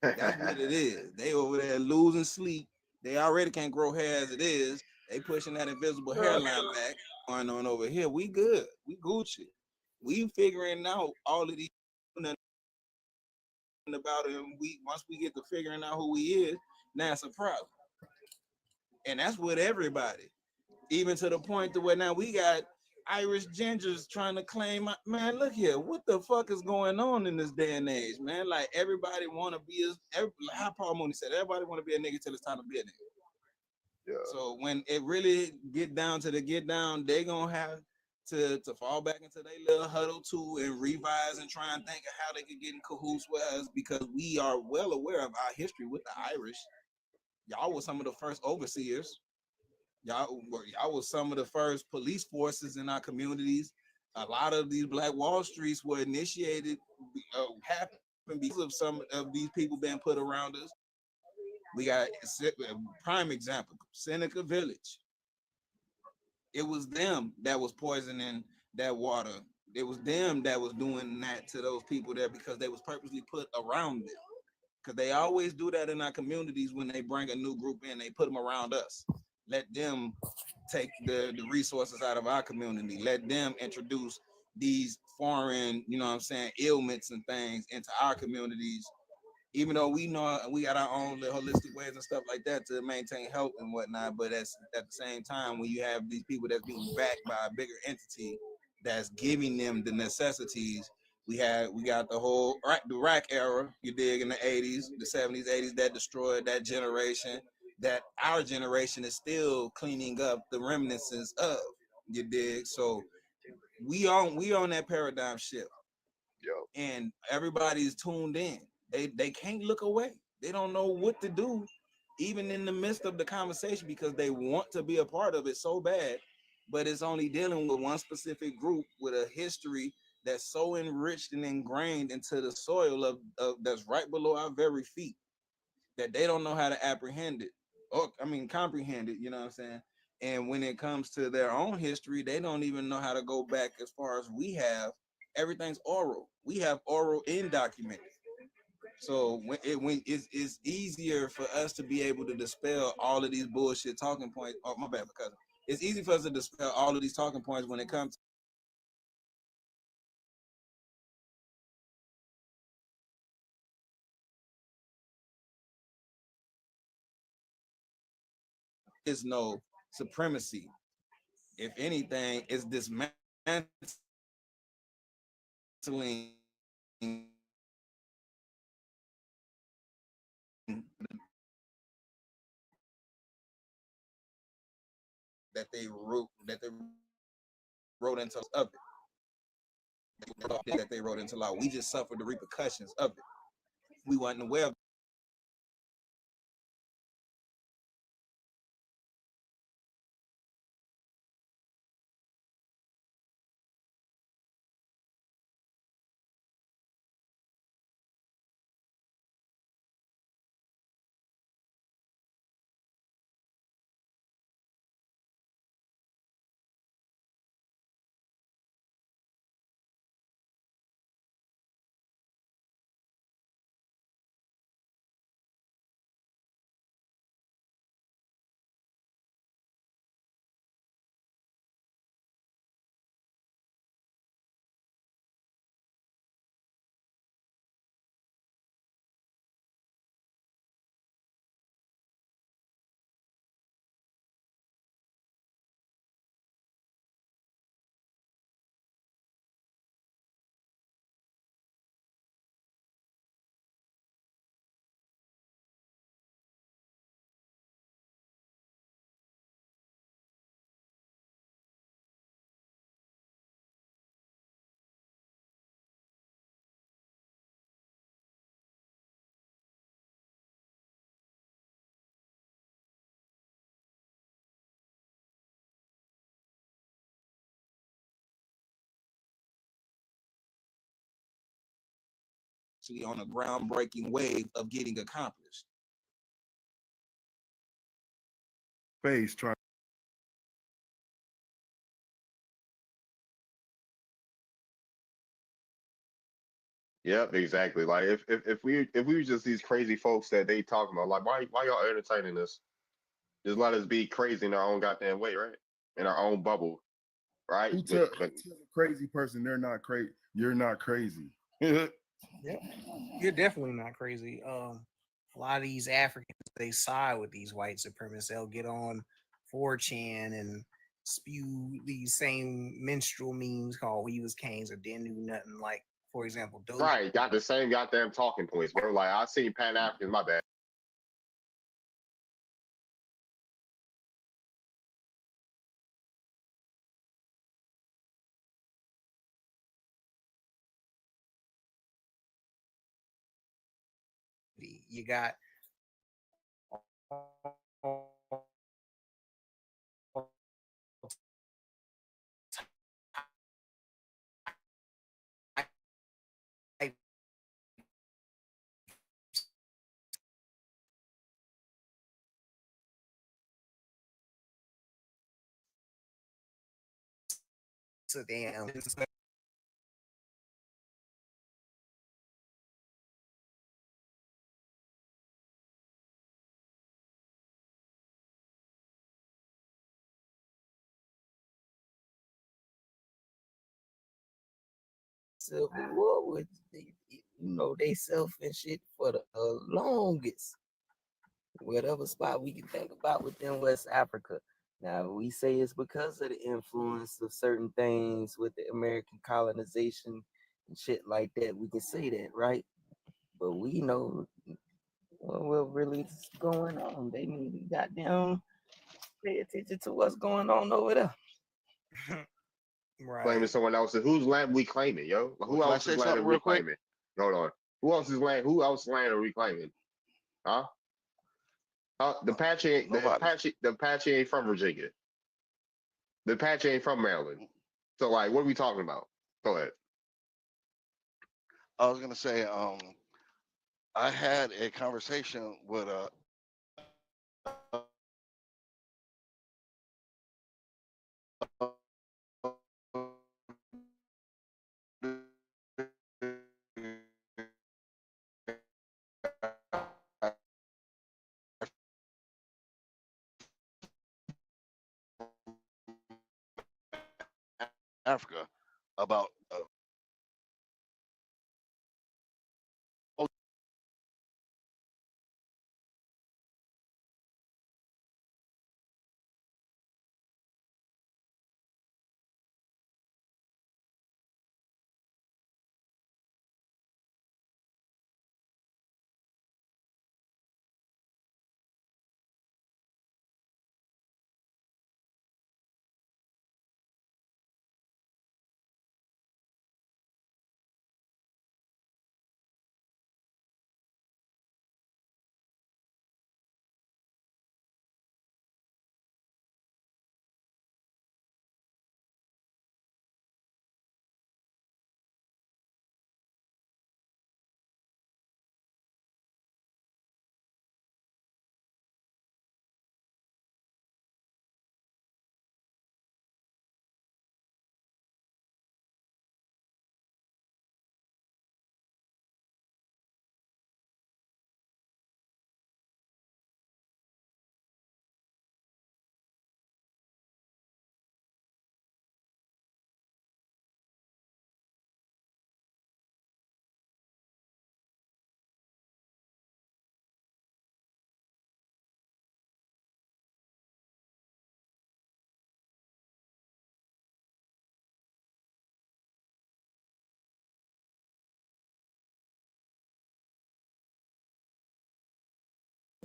That's what it is. They over there losing sleep. They already can't grow hair as it is. They pushing that invisible hairline back. Going on over here. We good. We Gucci. We figuring out all of these about it. And we once we get to figuring out who he is, now it's a problem. And that's with everybody. Even to the point to where now we got Irish gingers trying to claim, man, look here, what the fuck is going on in this day and age, man? Like everybody want to be how Paul Mooney said, everybody want to be a nigga till it's time to be a nigga. Yeah. So when it really get down to the get down, they gonna have to fall back into their little huddle too and revise and try and think of how they could get in cahoots with us, because we are well aware of our history with the Irish. Y'all were some of the first overseers. Y'all was some of the first police forces in our communities. A lot of these Black Wall Streets were initiated, happened because of some of these people being put around us. We got a prime example, Seneca Village. It was them that was poisoning that water. It was them that was doing that to those people there because they was purposely put around them. Because they always do that in our communities when they bring a new group in, they put them around us. Let them take the resources out of our community. Let them introduce these foreign, you know what I'm saying, ailments and things into our communities. Even though we know we got our own little holistic ways and stuff like that to maintain health and whatnot, but at the same time, when you have these people that's being backed by a bigger entity that's giving them the necessities, we got the whole the rack era, you dig, in the 80s, the 70s, 80s, that destroyed that generation, that our generation is still cleaning up the remnants of, you dig. So we on that paradigm shift. Yo. And everybody's tuned in. They can't look away. They don't know what to do, even in the midst of the conversation, because they want to be a part of it so bad, but it's only dealing with one specific group with a history that's so enriched and ingrained into the soil of that's right below our very feet, that they don't know how to apprehend it, or comprehend it, you know what I'm saying? And when it comes to their own history, they don't even know how to go back as far as we have. Everything's oral. We have oral and documented. So when it's easier for us to be able to dispel all of these bullshit talking points. Oh, my bad, because it's easy for us to dispel all of these talking points when it comes to there's no supremacy. If anything, it's dismantling that they wrote into of it. That they wrote into law. We just suffered the repercussions of it. We weren't aware of on a groundbreaking wave of getting accomplished. Face trying. Yep, exactly. Like if we were just these crazy folks that they talking about, like why y'all entertaining us? Just let us be crazy in our own goddamn way, right? In our own bubble, right? Who tell a crazy person they're not crazy? You're not crazy. Yep. You're definitely not crazy. A lot of these Africans, they side with these white supremacists. They'll get on 4chan and spew these same minstrel memes called We Was Kings or didn't do nothing. Like, for example, Doge. Right, got the same goddamn talking points, bro. Like I seen Pan Africans, my bad. You got so damn. Civil War with they self and shit for the longest. Whatever spot we can think about within West Africa. Now we say it's because of the influence of certain things with the American colonization and shit like that. We can say that, right? But we know what really is going on. They need to goddamn pay attention to what's going on over there. Claiming someone else's. Whose land we claiming, yo? Who Can I else's say land are something we real quick? claiming? Hold on. Who else's land? Who else's land are we claiming? Huh? The Apache ain't the Apache ain't from Virginia. The Apache ain't from Maryland. So like, what are we talking about? Go ahead. I was gonna say, I had a conversation with a Africa about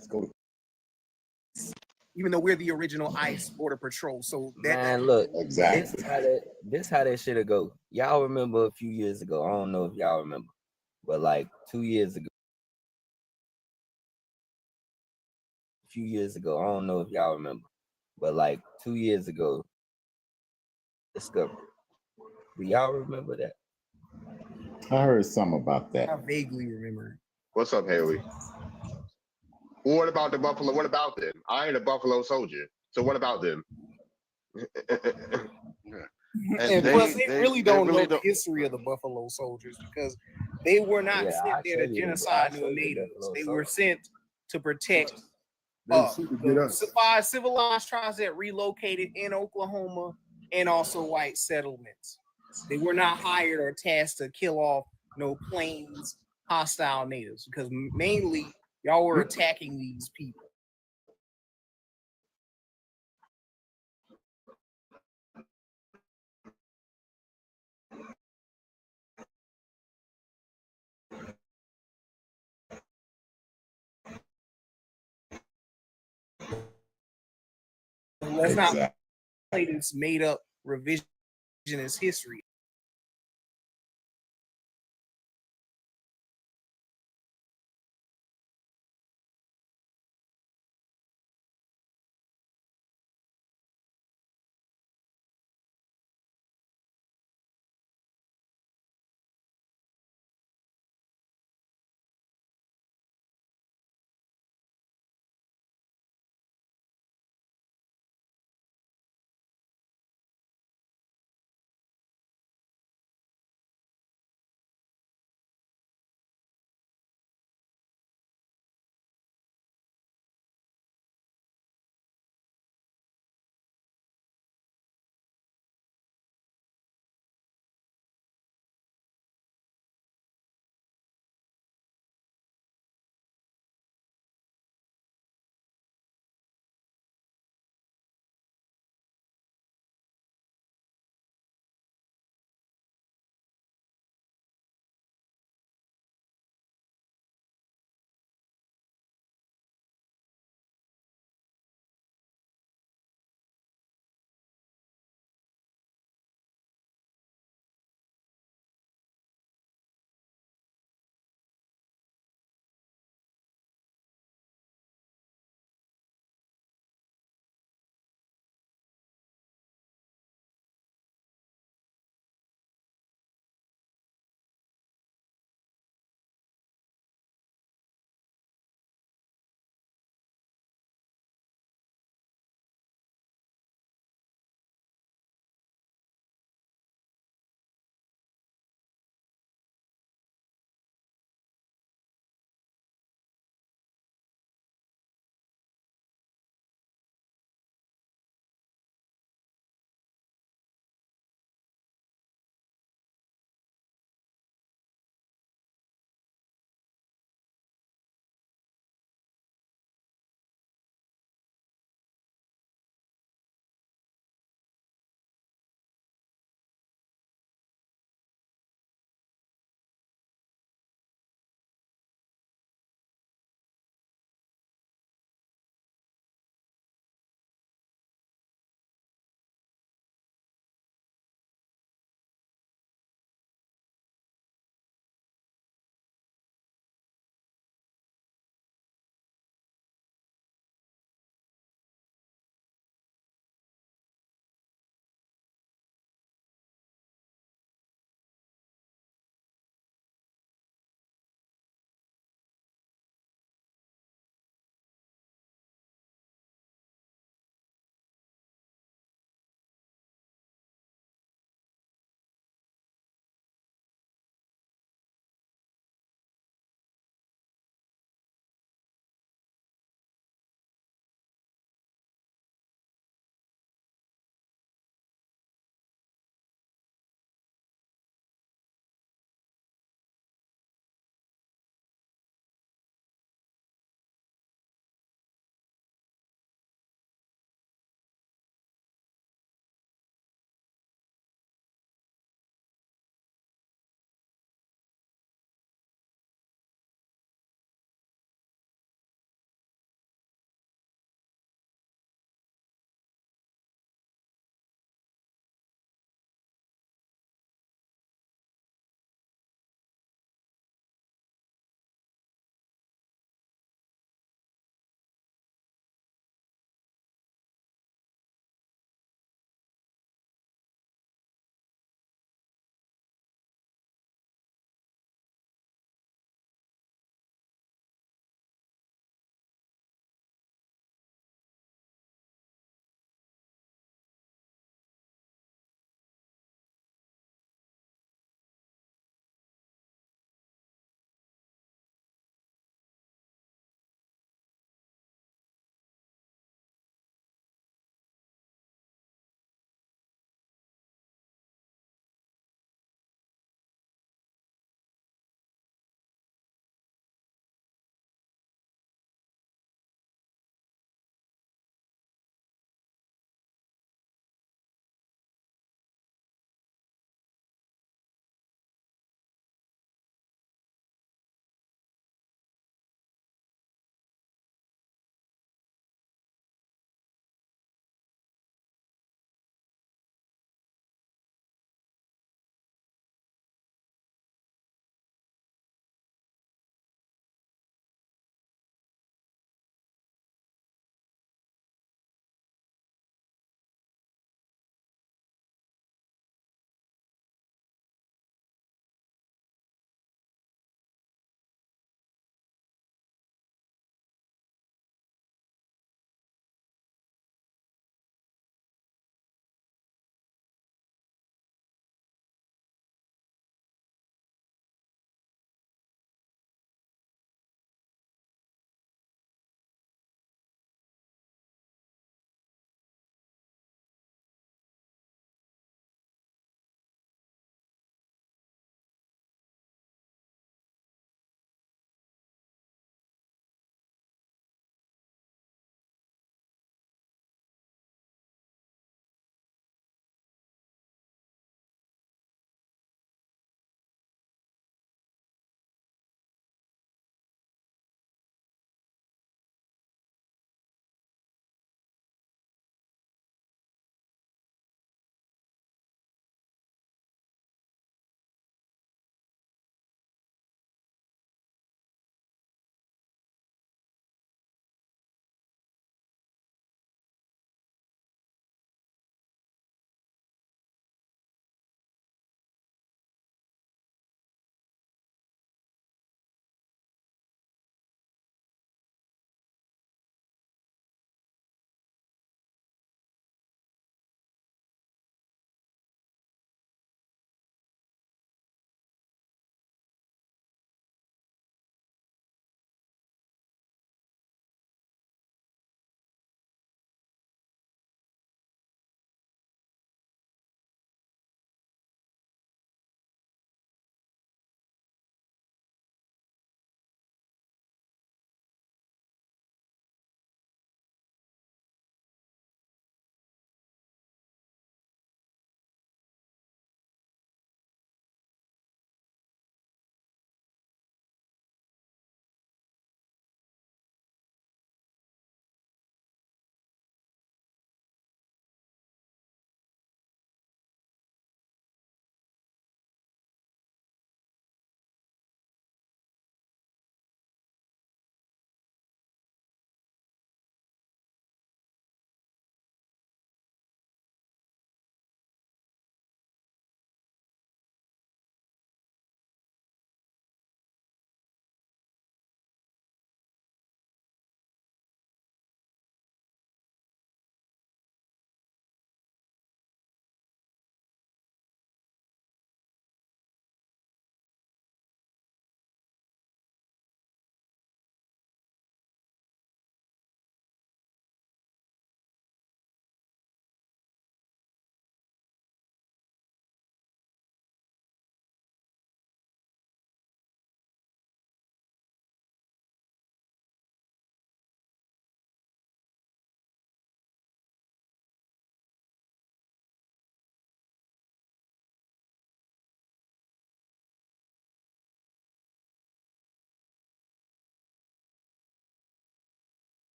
Let's go. Even though we're the original ICE border patrol, so that Man, look, exactly. This how that shit'll go. Y'all remember a few years ago? I don't know if y'all remember, but like 2 years ago. A few years ago, I don't know if y'all remember, but like 2 years ago, discovered. Do y'all remember that? I heard something about that. I vaguely remember. What's up, Haley? What about the Buffalo? What about them? I ain't a Buffalo soldier. So what about them? And plus, they really don't know the history of the Buffalo Soldiers because They were not Yeah, sent I there to tell you, genocide I the tell you, they natives. definitely They so. were sent to protect They were sent to get the us. 5 civilized tribes that relocated in Oklahoma and also white settlements. They were not hired or tasked to kill off no plains hostile natives because mainly y'all were attacking these people. Let's not play this made up revisionist history.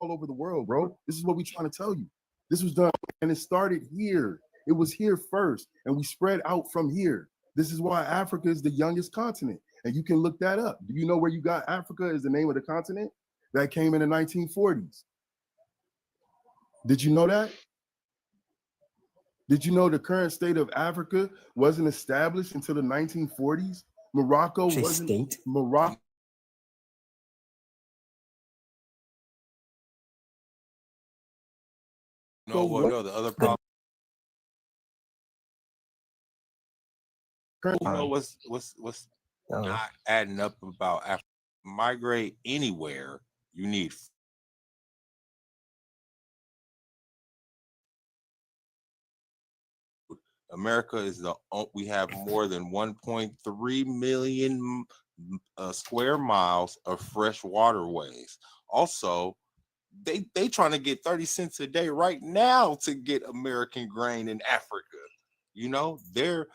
all over the world, bro. This is what we're trying to tell you. This was done, and it started here. It was here first, and we spread out from here. This is why Africa is the youngest continent, and you can look that up. Do you know where you got Africa as the name of the continent? That came in the 1940s. Did you know that? Did you know the current state of Africa wasn't established until the 1940s? Morocco wasn't. State? Morocco. No, well, no, the other problem. You know what's not adding up about Africa? Migrate anywhere, you need America is we have more than 1.3 million square miles of fresh waterways. Also, they trying to get 30 cents a day right now to get American grain in Africa. You know, their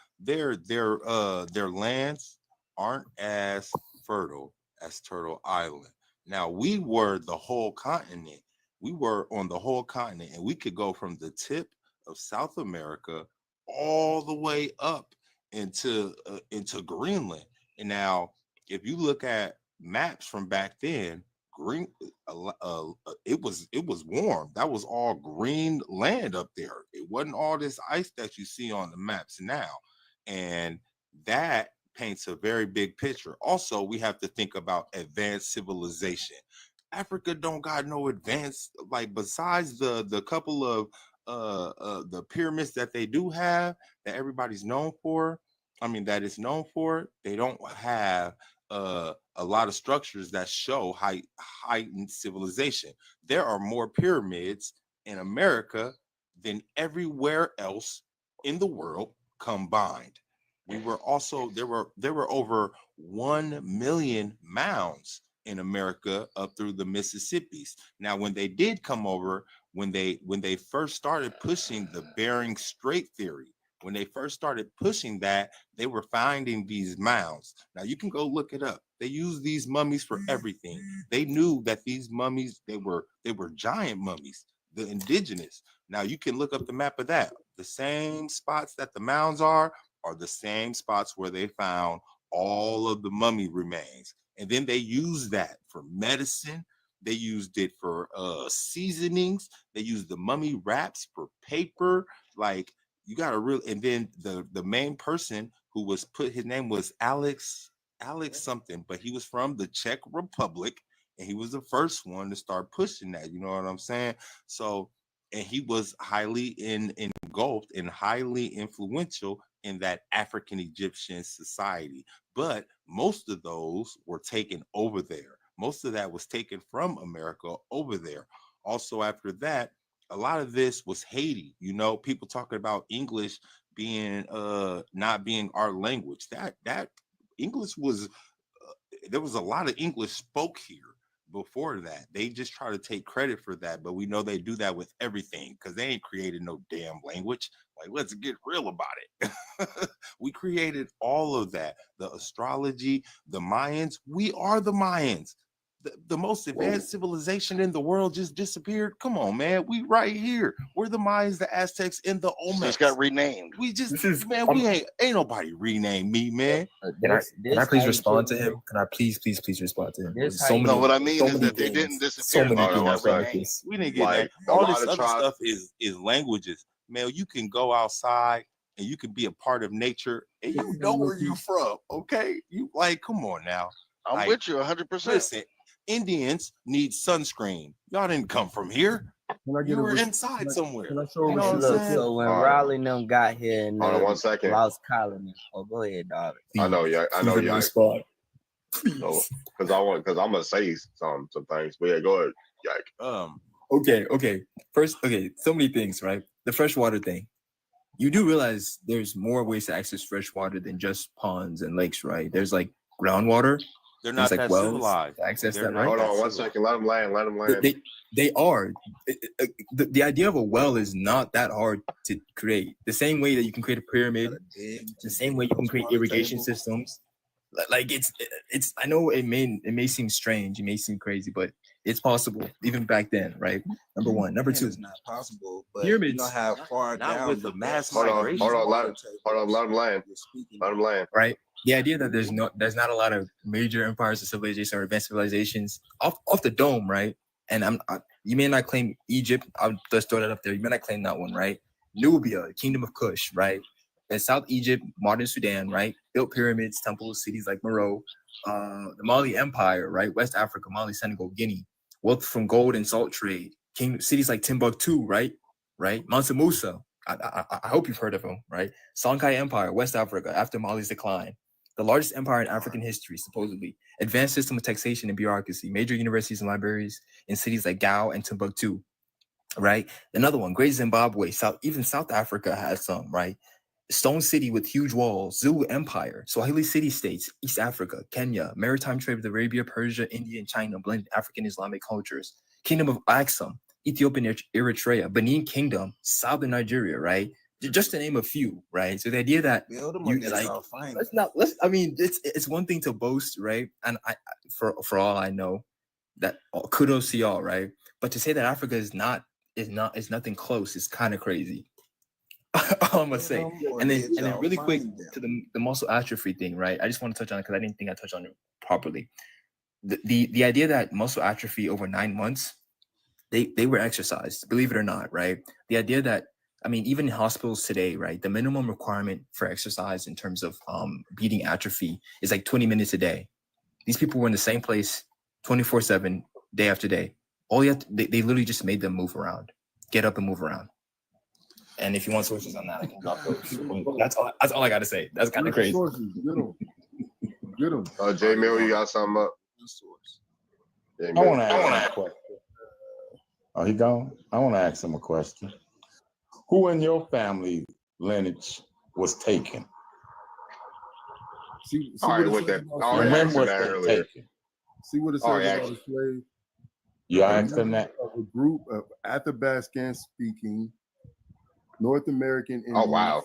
lands aren't as fertile as Turtle Island. Now, we were the whole continent. We were on the whole continent, and we could go from the tip of South America all the way up into Greenland. And now, if you look at maps from back then, it was warm. That was all green land up there. It wasn't all this ice that you see on the maps now. And that paints a very big picture. Also, we have to think about advanced civilization. Africa don't got no advanced, like, besides the couple of the pyramids that they do have that everybody's known for. I mean, that is known for. They don't have a lot of structures that show heightened civilization. There are more pyramids in America than everywhere else in the world combined. We were also there were over 1 million mounds in America up through the Mississippis. Now, when they did come over, when they first started pushing the Bering Strait theory, when they first started pushing that, they were finding these mounds. Now, you can go look it up. They use these mummies for everything. They knew that these mummies, they were giant mummies, the indigenous. Now, you can look up the map of that. The same spots that the mounds are the same spots where they found all of the mummy remains. And then they used that for medicine. They used it for seasonings. They used the mummy wraps for paper. Like, you got to really, and then the main person who was his name was Alex something, but he was from the Czech Republic, and he was the first one to start pushing that. You know what I'm saying? So, and he was highly engulfed and highly influential in that African Egyptian society. But most of those were taken over there. Most of that was taken from America over there. Also, after that, a lot of this was Haiti. You know, people talking about English being not being our language. That English was there was a lot of English spoke here before that. They just try to take credit for that, but we know they do that with everything because they ain't created no damn language. Like, let's get real about it. We created all of that. The astrology, the Mayans, we are the Mayans. The most advanced civilization in the world just disappeared. Come on, man. We right here. We're the Mayans, the Aztecs, and the Olmecs. Just got renamed. We just, we ain't nobody renamed me, man. Can I please respond to him? Can I please respond to him? No, what I mean is that they didn't disappear. So many They got things like renamed. this. We didn't get Like, that. a All lot this of other tribes- stuff is languages. Man, you can go outside and you can be a part of nature and you know where you from, okay? You like, come on now. I'm Like, with you 100%. Listen, Indians need sunscreen. Y'all didn't come from here. You were inside somewhere. You know what I'm Look, saying? so when Raleigh and them got here and Hold on 1 second. lost colony, oh, go ahead, dog. I know, yeah, I know, Please yeah. respond. Because I'm gonna say some things. But yeah, go ahead, Yak. Okay. First, so many things, right? The freshwater thing. You do realize there's more ways to access fresh water than just ponds and lakes, right? There's like groundwater. They're not There's, like, that wells civilized. to access They're that, not right? Hold that on 1 civilized. second. Let them land. They are. The idea of a well is not that hard to create. The same way that you can create a pyramid, the same way you can create irrigation systems. Like it's. I know it may seem strange, it may seem crazy, but It's possible even back then, right? Number one. Number two, It's not possible, but pyramids. you know how far Not down with the mass Hold on, migration. hold on, water hold on, let him land. Let him land. Right? The idea that there's not a lot of major empires or civilizations or advanced civilizations off the dome, right? And you may not claim Egypt. I'll just throw that up there. You may not claim that one, right? Nubia, Kingdom of Kush, right? And South Egypt, modern Sudan, right? Built pyramids, temples, cities like Meroe, the Mali Empire, right? West Africa, Mali, Senegal, Guinea, wealth from gold and salt trade. Cities like Timbuktu, right? Mansa Musa. I hope you've heard of him, right? Songhai Empire, West Africa, after Mali's decline. The largest empire in African history, supposedly. Advanced system of taxation and bureaucracy. Major universities and libraries in cities like Gao and Timbuktu, right? Another one, Great Zimbabwe. Even South Africa has some, right? Stone City with huge walls. Zulu Empire. Swahili city-states. East Africa, Kenya. Maritime trade with Arabia, Persia, India, and China. Blended African Islamic cultures. Kingdom of Axum. Ethiopian Eritrea. Benin Kingdom. Southern Nigeria, right? Just to name a few, right? So the idea that build them you or like, y'all find I mean, it's one thing to boast, right? And for all I know, that kudos to y'all, right? But to say that Africa is nothing close is kind of crazy. All I'm gonna say. And then really quick to the muscle atrophy thing, right? I just want to touch on it because I didn't think I touched on it properly. The idea that muscle atrophy over 9 months, they were exercised, believe it or not, right? The idea that, I mean, even in hospitals today, right, the minimum requirement for exercise in terms of beating atrophy is like 20 minutes a day. These people were in the same place 24/7, day after day. All you have to, they literally just made them move around, get up and move around. And if you want sources on that, I can drop those. That's all I got to say. That's kind of crazy. Sources, get them. J Mill, you got something up? I want to ask him a question. Oh, he gone? I want to ask him a question. Who in your family lineage was taken? See Already went that. Already When asked him was that they earlier. taken? See what it says about the slave? You asked him that? A group of Athabascan-speaking North American Indians Oh, wow.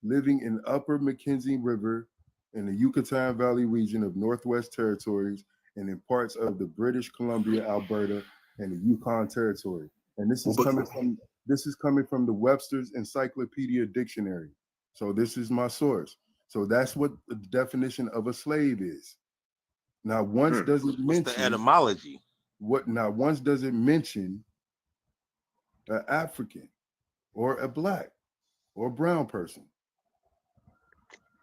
living in Upper Mackenzie River in the Yucatan Valley region of Northwest Territories and in parts of the British Columbia, Alberta, and the Yukon Territory. And this is coming from the Webster's Encyclopedia Dictionary. So this is my source. So that's what the definition of a slave is. Now, once doesn't mention What's the etymology? Once doesn't mention an African or a black or brown person.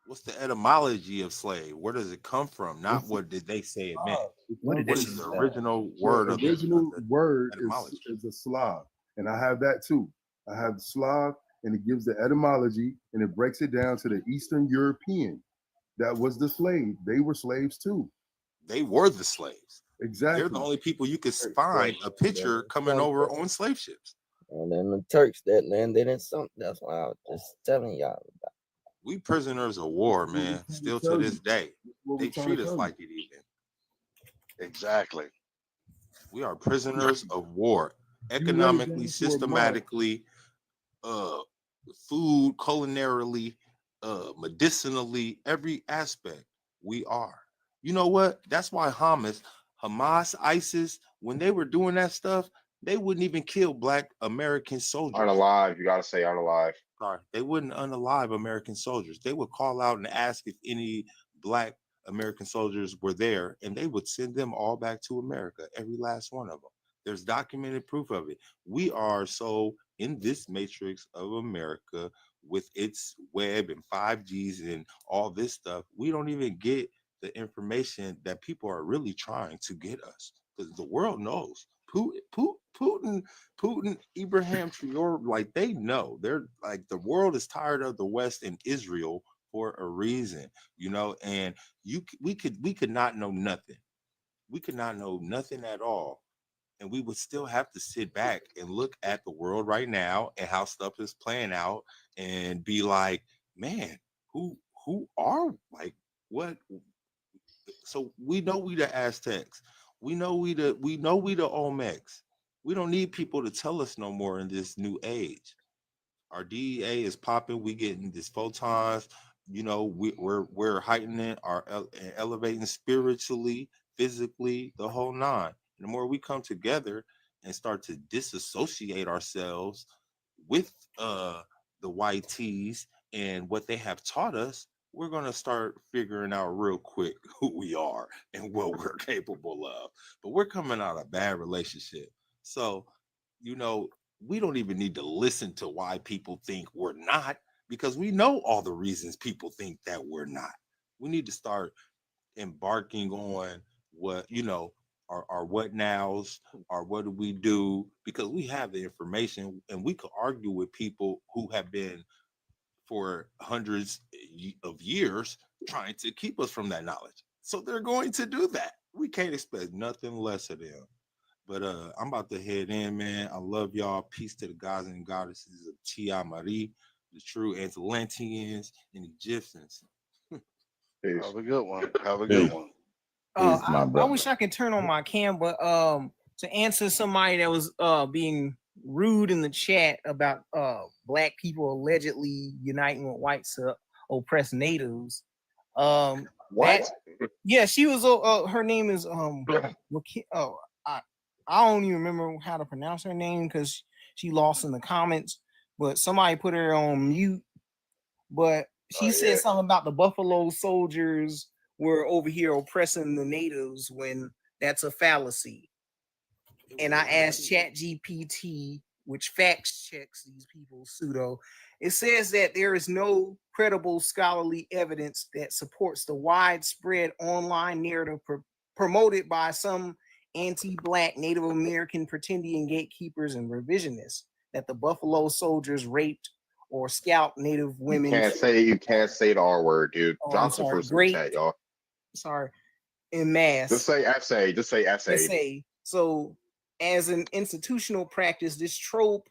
What's the etymology of slave? Where does it come from? Not what did they say it meant. What is the original word of the original word etymology? is a Slav, and I have that too. I have Slav, and it gives the etymology, and it breaks it down to the Eastern European. That was the slave. They were slaves too. They were the slaves. Exactly. They're the only people you could find a picture coming over on slave ships. And then the Turks that landed in something. That's why I was just telling y'all about. We prisoners of war, man. Still to this day. They treat us like it even. Exactly. We are prisoners of war. Economically, systematically, food, culinarily, medicinally, every aspect. We are. You know what? That's why Hamas, ISIS, when they were doing that stuff, they wouldn't even kill Black American soldiers. Unalive. You got to say unalive. Sorry. They wouldn't unalive American soldiers. They would call out and ask if any Black American soldiers were there, and they would send them all back to America, every last one of them. There's documented proof of it. We are so in this matrix of America with its web and 5Gs and all this stuff, we don't even get the information that people are really trying to get us, because the world knows. Putin, Ibrahim Traore, like they know. They're like, the world is tired of the West and Israel for a reason, you know. And we could not know nothing. We could not know nothing at all, and we would still have to sit back and look at the world right now and how stuff is playing out and be like, man, who are like what? So we know we the Aztecs. We know we the Olmecs. We don't need people to tell us no more in this new age. Our DEA is popping. We getting these photons. You know, we're heightening and elevating spiritually, physically, the whole nine. And the more we come together and start to disassociate ourselves with the white tees and what they have taught us, we're going to start figuring out real quick who we are and what we're capable of. But we're coming out of a bad relationship. So, you know, we don't even need to listen to why people think we're not, because we know all the reasons people think that we're not. We need to start embarking on what, you know, our what nows, or what do we do, because we have the information and we could argue with people who have been for hundreds of years trying to keep us from that knowledge. So they're going to do that. We can't expect nothing less of them. But I'm about to head in, man. I love y'all. Peace to the gods and goddesses of Tia Marie, the true Atlanteans and Egyptians. Have a good one. Have a Peace. good one. Peace, my I brother. wish I could turn on my cam, but to answer somebody that was being rude in the chat about black people allegedly uniting with whites to oppress natives. What? Yeah, she was. Her name is I don't even remember how to pronounce her name because she lost in the comments. But somebody put her on mute. But she said something about the Buffalo Soldiers were over here oppressing the natives when that's a fallacy. And I asked ChatGPT, which fact checks these people pseudo. It says that there is no credible scholarly evidence that supports the widespread online narrative promoted by some anti-black Native American pretendian gatekeepers and revisionists that the Buffalo Soldiers raped or scalped Native women. You can't say the R word, dude. Oh, Drop I'm some sorry. first in the chat, y'all. Sorry. In mass. Just say essay. Just say essay. Essay. So as an institutional practice, this trope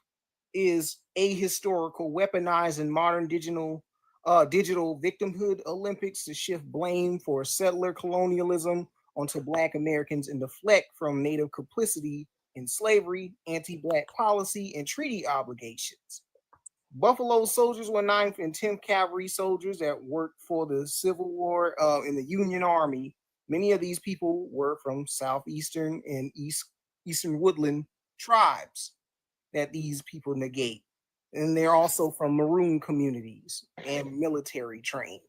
is ahistorical, weaponized in modern digital victimhood Olympics to shift blame for settler colonialism onto Black Americans and deflect from Native complicity in slavery, anti-Black policy, and treaty obligations. Buffalo Soldiers were 9th and 10th Cavalry soldiers that worked for the Civil War in the Union Army. Many of these people were from southeastern and eastern woodland tribes that these people negate. And they're also from maroon communities and military trained.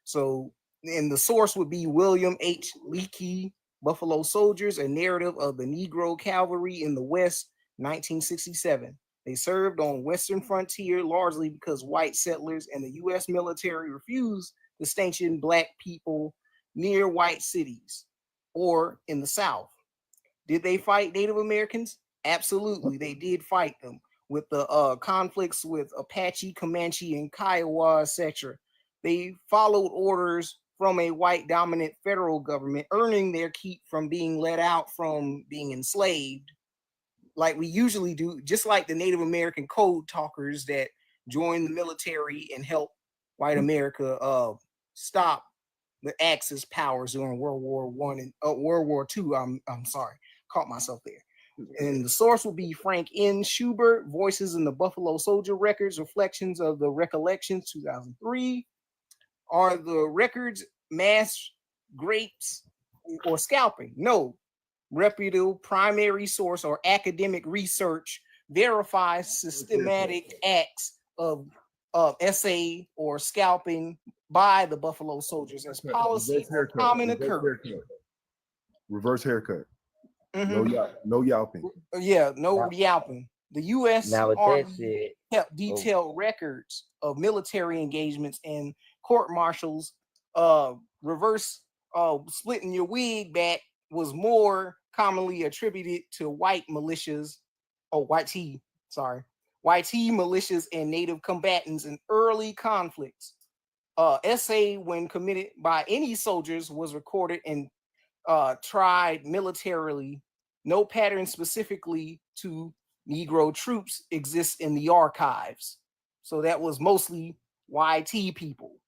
So, and the source would be William H. Leakey, Buffalo Soldiers, a narrative of the Negro Cavalry in the West, 1967. They served on Western frontier largely because white settlers and the U.S. military refused to station Black people near white cities or in the South. Did they fight Native Americans? Absolutely, they did fight them with the conflicts with Apache, Comanche, and Kiowa, etc. They followed orders from a white dominant federal government, earning their keep from being let out from being enslaved, like we usually do, just like the Native American code talkers that joined the military and helped white America stop the Axis powers during World War I and World War II. I'm sorry, caught myself there. And the source will be Frank N. Schubert, Voices in the Buffalo Soldier Records, Reflections of the Recollections, 2003. Are the records mass grapes or scalping? No. Reputable primary source or academic research verifies systematic acts of essay or scalping by the Buffalo Soldiers as policy or common occurrence. Reverse haircut. Mhm. No yelping. Yeah, no yelping. The U.S. Now with that Army said, kept detailed records of military engagements and court martials. Reverse splitting your wig back was more commonly attributed to white militias, white tea militias and Native combatants in early conflicts. Essay, when committed by any soldiers, was recorded and tried militarily. No pattern specifically to Negro troops exists in the archives. So that was mostly YT people.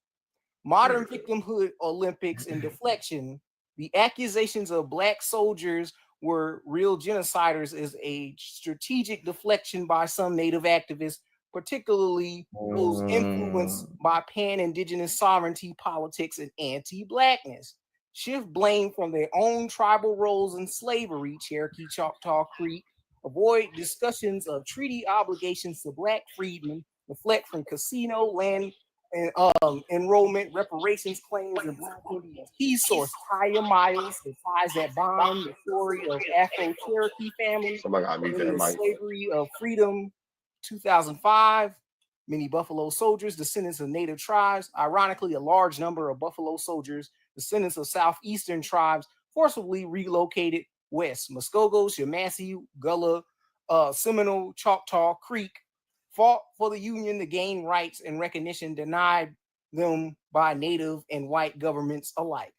Modern victimhood Olympics and deflection. The accusations of Black soldiers were real genociders is a strategic deflection by some Native activists, particularly those influenced by pan-Indigenous sovereignty politics and anti-Blackness. shift blame from their own tribal roles in slavery, Cherokee, Choctaw, Creek, avoid discussions of treaty obligations to Black freedmen, deflect from casino, land, and enrollment, reparations claims, and Black Indians. Key source, Taya Miles, the ties that bind the story of Afro-Cherokee family Somebody got to mute in that the mic. slavery of freedom, 2005. Many Buffalo soldiers, descendants of native tribes. Ironically, a large number of Buffalo soldiers, descendants of southeastern tribes, forcibly relocated west. Muskogos, Yamasee, Gullah, Seminole, Choctaw, Creek fought for the Union to gain rights and recognition denied them by Native and white governments alike.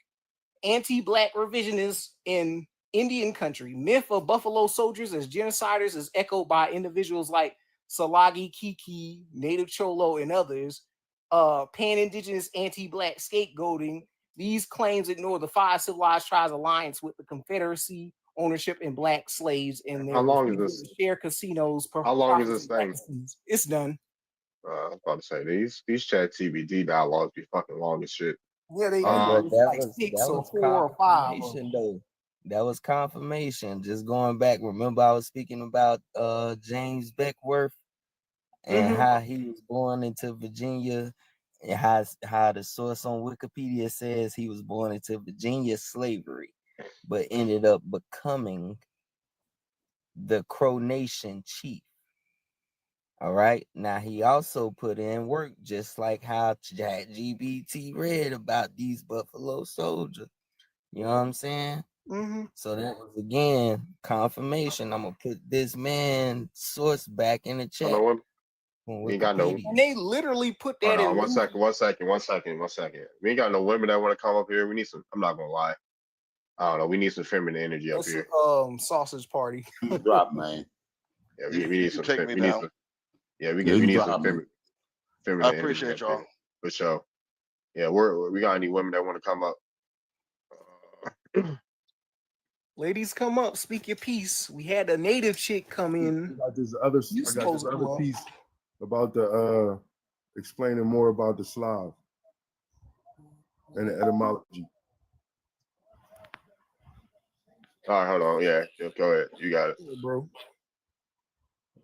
Anti-Black revisionists in Indian country. Myth of Buffalo soldiers as genociders is echoed by individuals like Salagi, Kiki, Native Cholo, and others. Pan-Indigenous anti-Black scapegoating. These claims ignore the 5 civilized tribes alliance with the Confederacy, ownership in Black slaves, and How their long is refusal this? to share casinos. How long is profits, this and Black thing? descendants. It's done. I was about to say these chat TBD dialogues be fucking long as shit. Yeah, they Hey, do. but It's that like was 6 or 4 or 5 of them. confirmation though. That was confirmation. Just going back, remember I was speaking about James Beckworth and how he was born into Virginia, and how the source on Wikipedia says he was born into Virginia slavery, but ended up becoming the Crow Nation chief. All right. Now he also put in work, just like how ChatGPT read about these Buffalo soldiers. You know what I'm saying? So that was again confirmation. I'm gonna put this man source back in the I chat. know him. On We ain't got no. Wikipedia. And they literally put Hold that in. on, 1 second, 1 second, 1 second, 1 second. We ain't got no women that want to come up here. We need some. I'm not gonna lie. I don't know. We need some feminine energy up That's here. sausage party. Drop, man. Yeah, we need some. take me We need down. some. Yeah, we Yeah, we you need some drop, man. feminine I energy appreciate up y'all. here for sure. Yeah, we got any women that want to come up? Ladies, come up, speak your piece. We had a native chick come in. I got this other You supposed to come up. piece about the explaining more about the Slav and the etymology. All right, hold on. Yeah, go ahead. You got it, bro.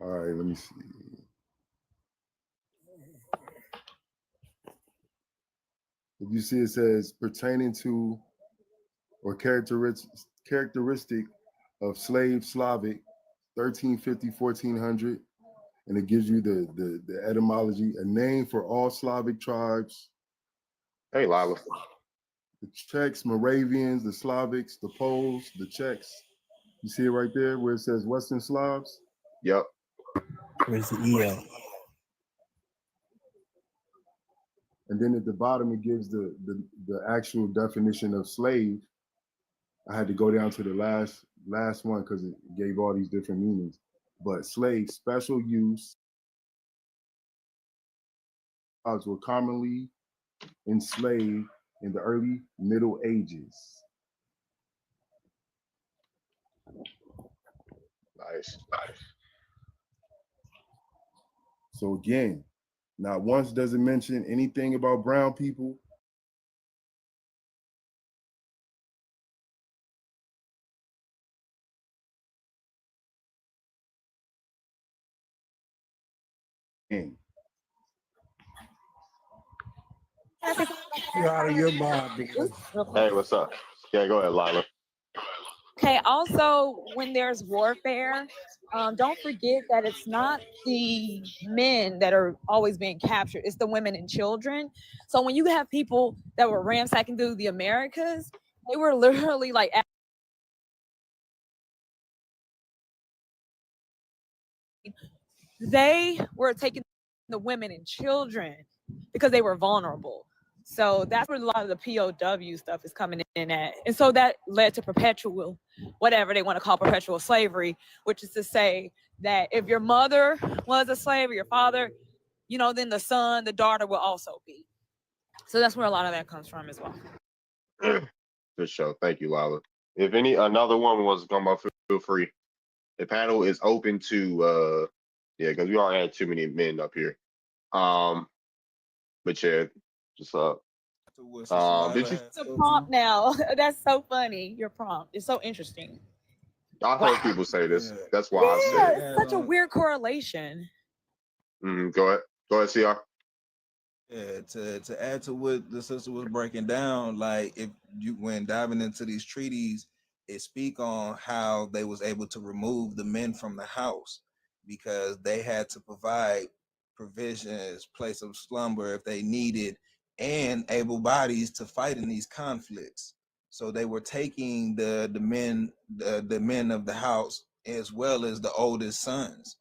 All right, let me see. If you see, it says pertaining to or characteristic of slave Slavic 1350 1400, and it gives you the etymology, a name for all Slavic tribes. Hey, Lila. The Czechs, Moravians, the Slavics, the Poles, the Czechs. You see it right there where it says Western Slavs? Yep. Where's the EL? And then at the bottom, it gives the actual definition of slave. I had to go down to the last one because it gave all these different meanings. But slave, special use, were commonly enslaved in the early Middle Ages. Nice. So again, not once does it mention anything about brown people. Again. You're out of your mind. Hey, what's up? Yeah, go ahead, Lila. Okay, also, when there's warfare, don't forget that it's not the men that are always being captured, it's the women and children. So when you have people that were ransacking through the Americas, they were literally like they were taking the women and children because they were vulnerable. So that's where a lot of the POW stuff is coming in at. And so that led to perpetual, whatever they want to call perpetual slavery, which is to say that if your mother was a slave or your father, you know, then the son, the daughter will also be. So that's where a lot of that comes from as well. Good show. Thank you, Lila. If another woman wants to come up, feel free. The panel is open to because we already had too many men up here. But yeah, just To what Sister Lila Did you? had It's a spoke prompt to. now. That's so funny. Your prompt. It's so interesting. I heard people say this. Yeah. That's why I Yeah, said It it. it's has such a on. weird correlation. Go ahead. Go ahead, CR. Yeah, to add to what the sister was breaking down, like if you when diving into these treaties, it speak on how they was able to remove the men from the house because they had to provide provisions, place of slumber if they needed, and able bodies to fight in these conflicts. So they were taking the men of the house as well as the oldest sons.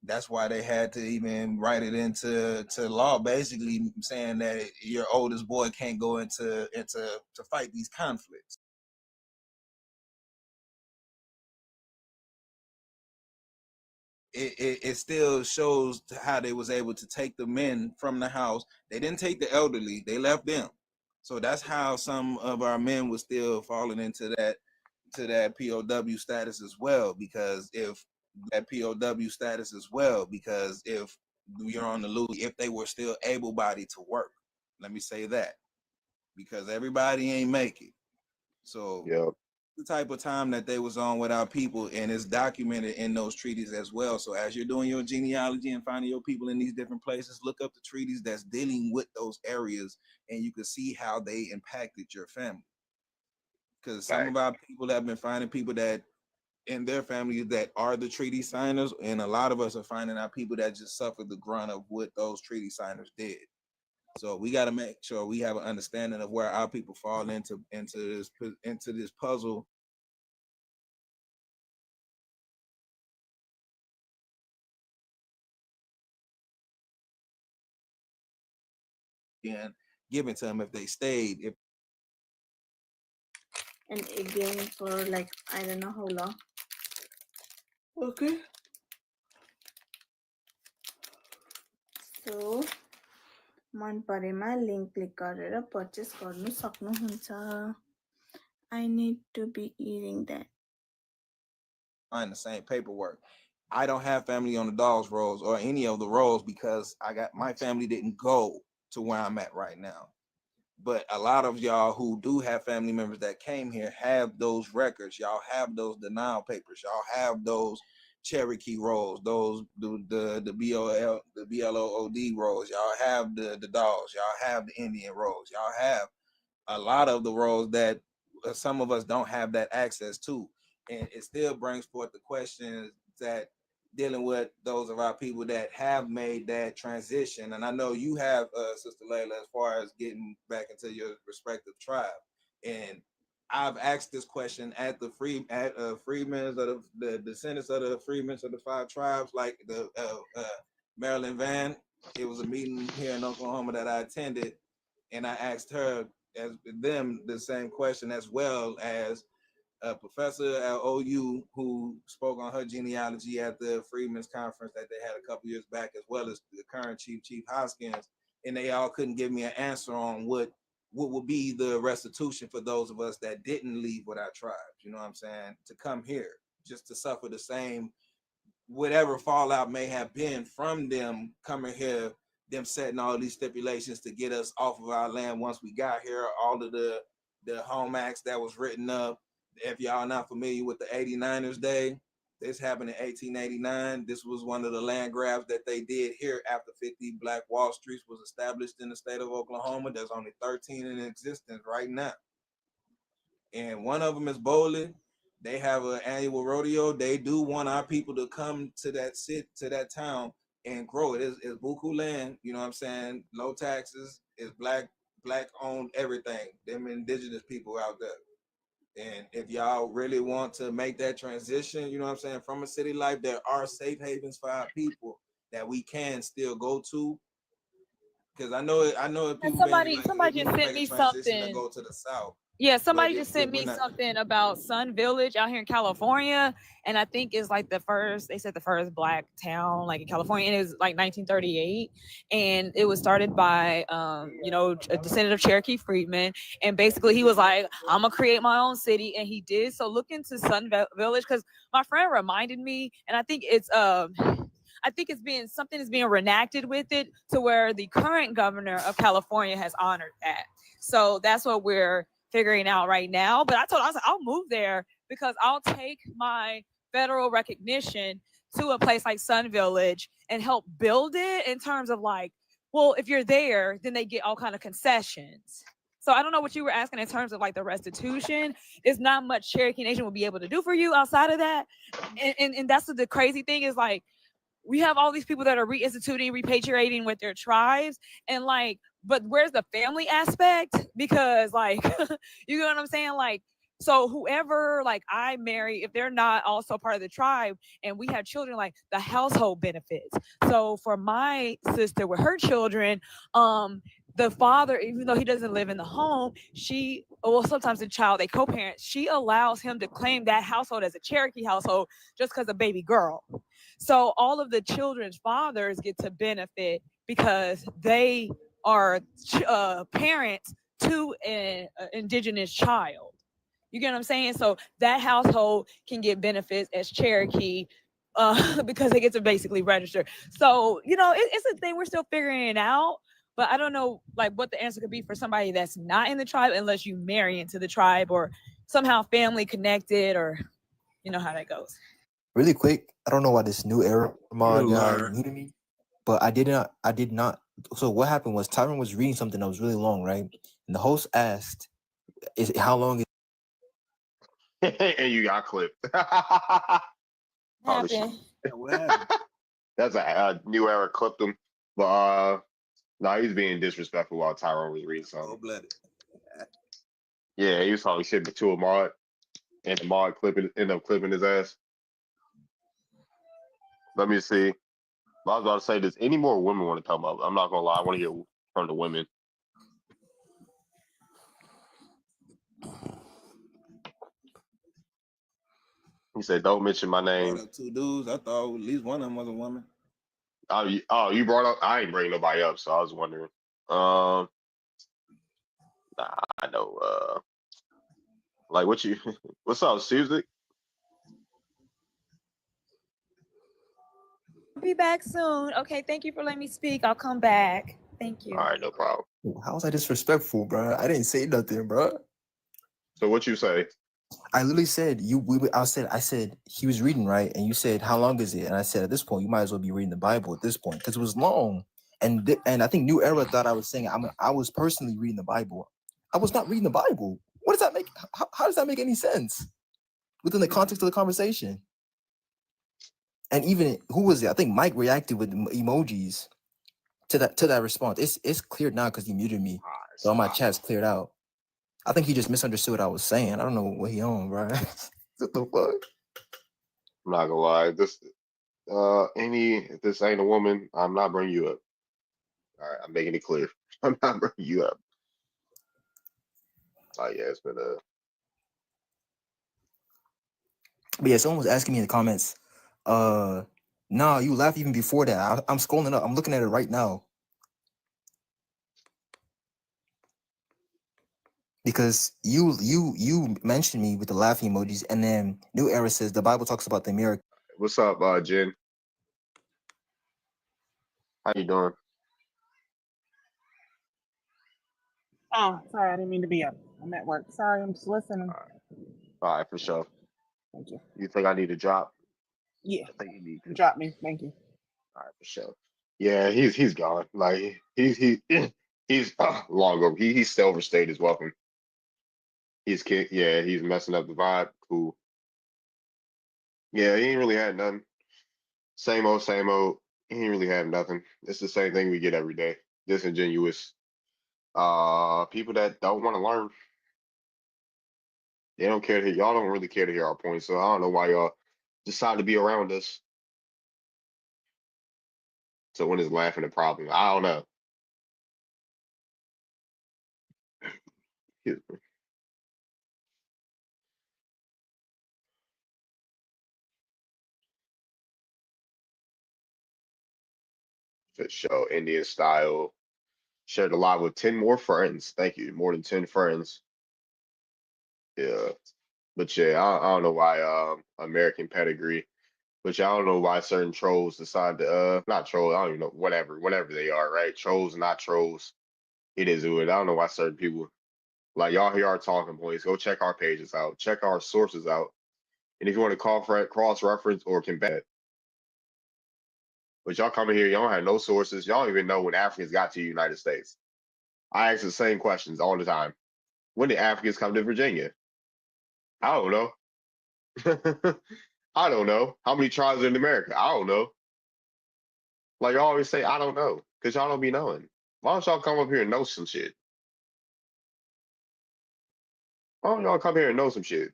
That's why they had to even write it into law, basically saying that your oldest boy can't go into to fight these conflicts. It still shows how they was able to take the men from the house. They didn't take the elderly; they left them. So that's how some of our men were still falling into that POW status as well. Because if you're on the loose, if they were still able-bodied to work, let me say that, because everybody ain't make it. So Yeah. the type of time that they was on with our people, and it's documented in those treaties as well. So as you're doing your genealogy and finding your people in these different places, look up the treaties that's dealing with those areas, and you can see how they impacted your family. Because some of our people have been finding people that in their families that are the treaty signers, and a lot of us are finding out people that just suffered the grunt of what those treaty signers did. So we got to make sure we have an understanding of where our people fall into this puzzle. And given to them if they stayed. And again for like I don't know how long. Okay. So मन परेमा link click गरेर purchase गर्नु सक्नुहुन्छ. I need to be eating that. Find the same paperwork. I don't have family on the dogs rolls or any of the rolls because my family didn't go to where I'm at right now. But a lot of y'all who do have family members that came here have those records. Y'all have those denial papers. Y'all have those Cherokee rolls, those the BLOOD rolls. Y'all have the dogs. Y'all have the Indian rolls. Y'all have a lot of the rolls that some of us don't have that access to. And it still brings forth the questions that dealing with those of our people that have made that transition. And I know you have, Sister Layla, as far as getting back into your respective tribe. And I've asked this question at the freedmen's of the descendants of the freedmen's of the 5 tribes, like the Marilyn Van. It was a meeting here in Oklahoma that I attended, and I asked her as them the same question, as well as a professor at OU who spoke on her genealogy at the Freedmen's Conference that they had a couple years back, as well as the current Chief Hoskins, and they all couldn't give me an answer on what would be the restitution for those of us that didn't leave with our tribes, you know what I'm saying, to come here just to suffer the same, whatever fallout may have been from them coming here, them setting all these stipulations to get us off of our land once we got here, all of the Home Acts that was written up. If y'all not familiar with the 89ers Day, this happened in 1889. This was one of the land grabs that they did here after 50 Black Wall Streets was established in the state of Oklahoma. There's only 13 in existence right now. And one of them is bowling. They have an annual rodeo. They do want our people to come to that town and grow it. It's buku land, you know what I'm saying? Low taxes, it's black owned everything. Them indigenous people out there. And if y'all really want to make that transition, you know what I'm saying, from a city life, there are safe havens for our people that we can still go to. Because I know people Somebody make just a sent me transition something. to go to the south. Yeah, somebody But just sent we're me not, something about Sun Village out here in California, and I think it's like the first black town like in California, and it was like 1938, and it was started by a descendant of Cherokee freedmen, and basically he was like, I'm gonna create my own city, and he did. So look into Sun Village, because my friend reminded me, and I think it's something is being reenacted with it, to where the current governor of California has honored that. So that's what we're figuring out right now. But I was like, I'll move there because I'll take my federal recognition to a place like Sun Village and help build it in terms of like, well, if you're there, then they get all kind of concessions. So I don't know what you were asking in terms of like the restitution. There's not much Cherokee Nation will be able to do for you outside of that. And that's the crazy thing is like, we have all these people that are reinstituting, repatriating with their tribes. And like, but where's the family aspect? Because like, you know what I'm saying? Like, so whoever like I marry, if they're not also part of the tribe and we have children, like the household benefits. So for my sister with her children, the father, even though he doesn't live in the home, sometimes the child, they co-parent, she allows him to claim that household as a Cherokee household just because of baby girl. So all of the children's fathers get to benefit because they are parents to an indigenous child. You get what I'm saying? So that household can get benefits as Cherokee because they get to basically register. So, it's a thing we're still figuring it out. But I don't know like what the answer could be for somebody that's not in the tribe unless you marry into the tribe or somehow family connected or you know how that goes. Really quick, I don't know why this new era mod guy liar. muted me, but I did not. So what happened was Tyron was reading something that was really long, right? And the host asked, "Is how long is?" And you got clipped. Oh, shit. What happened? That's a new era clipped him. But no, he's being disrespectful while Tyrone was reading something. Cold-blooded. Yeah, he was talking shit to a mod, and the mod ended up clipping his ass. Let me see. I was about to say, does any more women want to come up? I'm not gonna lie, I want to hear from the women. He said, "Don't mention my name." Brought up two dudes. I thought at least one of them was a woman. You brought up. I ain't bring nobody up, so I was wondering. Nah, I know. Like what's up, Susie? Be back soon. Okay, thank you for letting me speak. I'll come back. Thank you. All right, no problem. How was I disrespectful, bro? I didn't say nothing, bro. So what you say? I literally said I said he was reading, right, and you said how long is it? And I said at this point you might as well be reading the Bible at this point because it was long. And I think New Era thought I was saying I was personally reading the Bible. I was not reading the Bible. What does that make? How does that make any sense within the context of the conversation? And even who was it? I think Mike reacted with emojis to that response. It's cleared now because he muted me, so all my chat's cleared out. I think he just misunderstood what I was saying. I don't know what he on, bro. What the fuck? I'm not gonna lie. If this ain't a woman, I'm not bringing you up. All right, I'm making it clear. I'm not bringing you up. Oh yeah, it's been a. But yeah, someone was asking me in the comments, nah, you laughed even before that. I'm scrolling up. I'm looking at it right now. Because you mentioned me with the laughing emojis, and then New Era says the Bible talks about the miracle. What's up, Jen? How you doing? Oh, sorry, I didn't mean to be up. I'm at work. Sorry, I'm just listening. All right, for sure. Thank you. You think I need to drop? Yeah. I think you need to. Drop me. Thank you. All right, for sure. Yeah, he's gone. Like he's long over. He still overstayed his welcome. He's messing up the vibe. Cool. Yeah, he ain't really had nothing. Same old, same old. He ain't really have nothing. It's the same thing we get every day. Disingenuous. People that don't want to learn. They don't care to hear. Y'all don't really care to hear our points. So I don't know why y'all decide to be around us. So when is laughing a problem? I don't know. For sure, Indian style. Shared a lot with 10 more friends. Thank you. More than 10 friends. Yeah. But yeah, I don't know why American pedigree. But yeah, I don't know why certain trolls decide to not troll, I don't even know, whatever they are, right? Trolls, not trolls. It is weird. I don't know why certain people like y'all hear our talking points. Go check our pages out. Check our sources out. And if you want to call for cross reference or combat, but y'all come in here, y'all don't have no sources. Y'all don't even know when Africans got to the United States. I ask the same questions all the time. When did Africans come to Virginia? I don't know. I don't know. How many tribes are in America? I don't know. Like y'all always say, I don't know, because y'all don't be knowing. Why don't y'all come up here and know some shit? Why don't y'all come here and know some shit?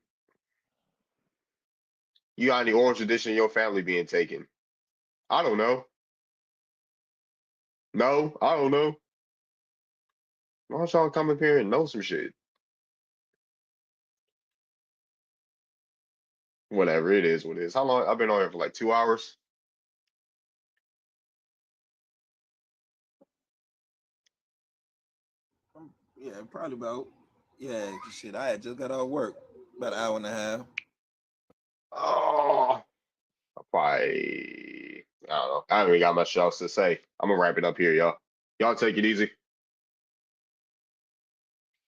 You got any oral tradition in your family being taken? I don't know. No, I don't know. Why don't y'all come up here and know some shit? Whatever it is, what it is. How long? I've been on here for like 2 hours. Yeah, probably about. Yeah, shit. I had just got out of work about an hour and a half. Oh, I don't know. I haven't even got much else to say. I'm gonna wrap it up here, y'all. Y'all take it easy.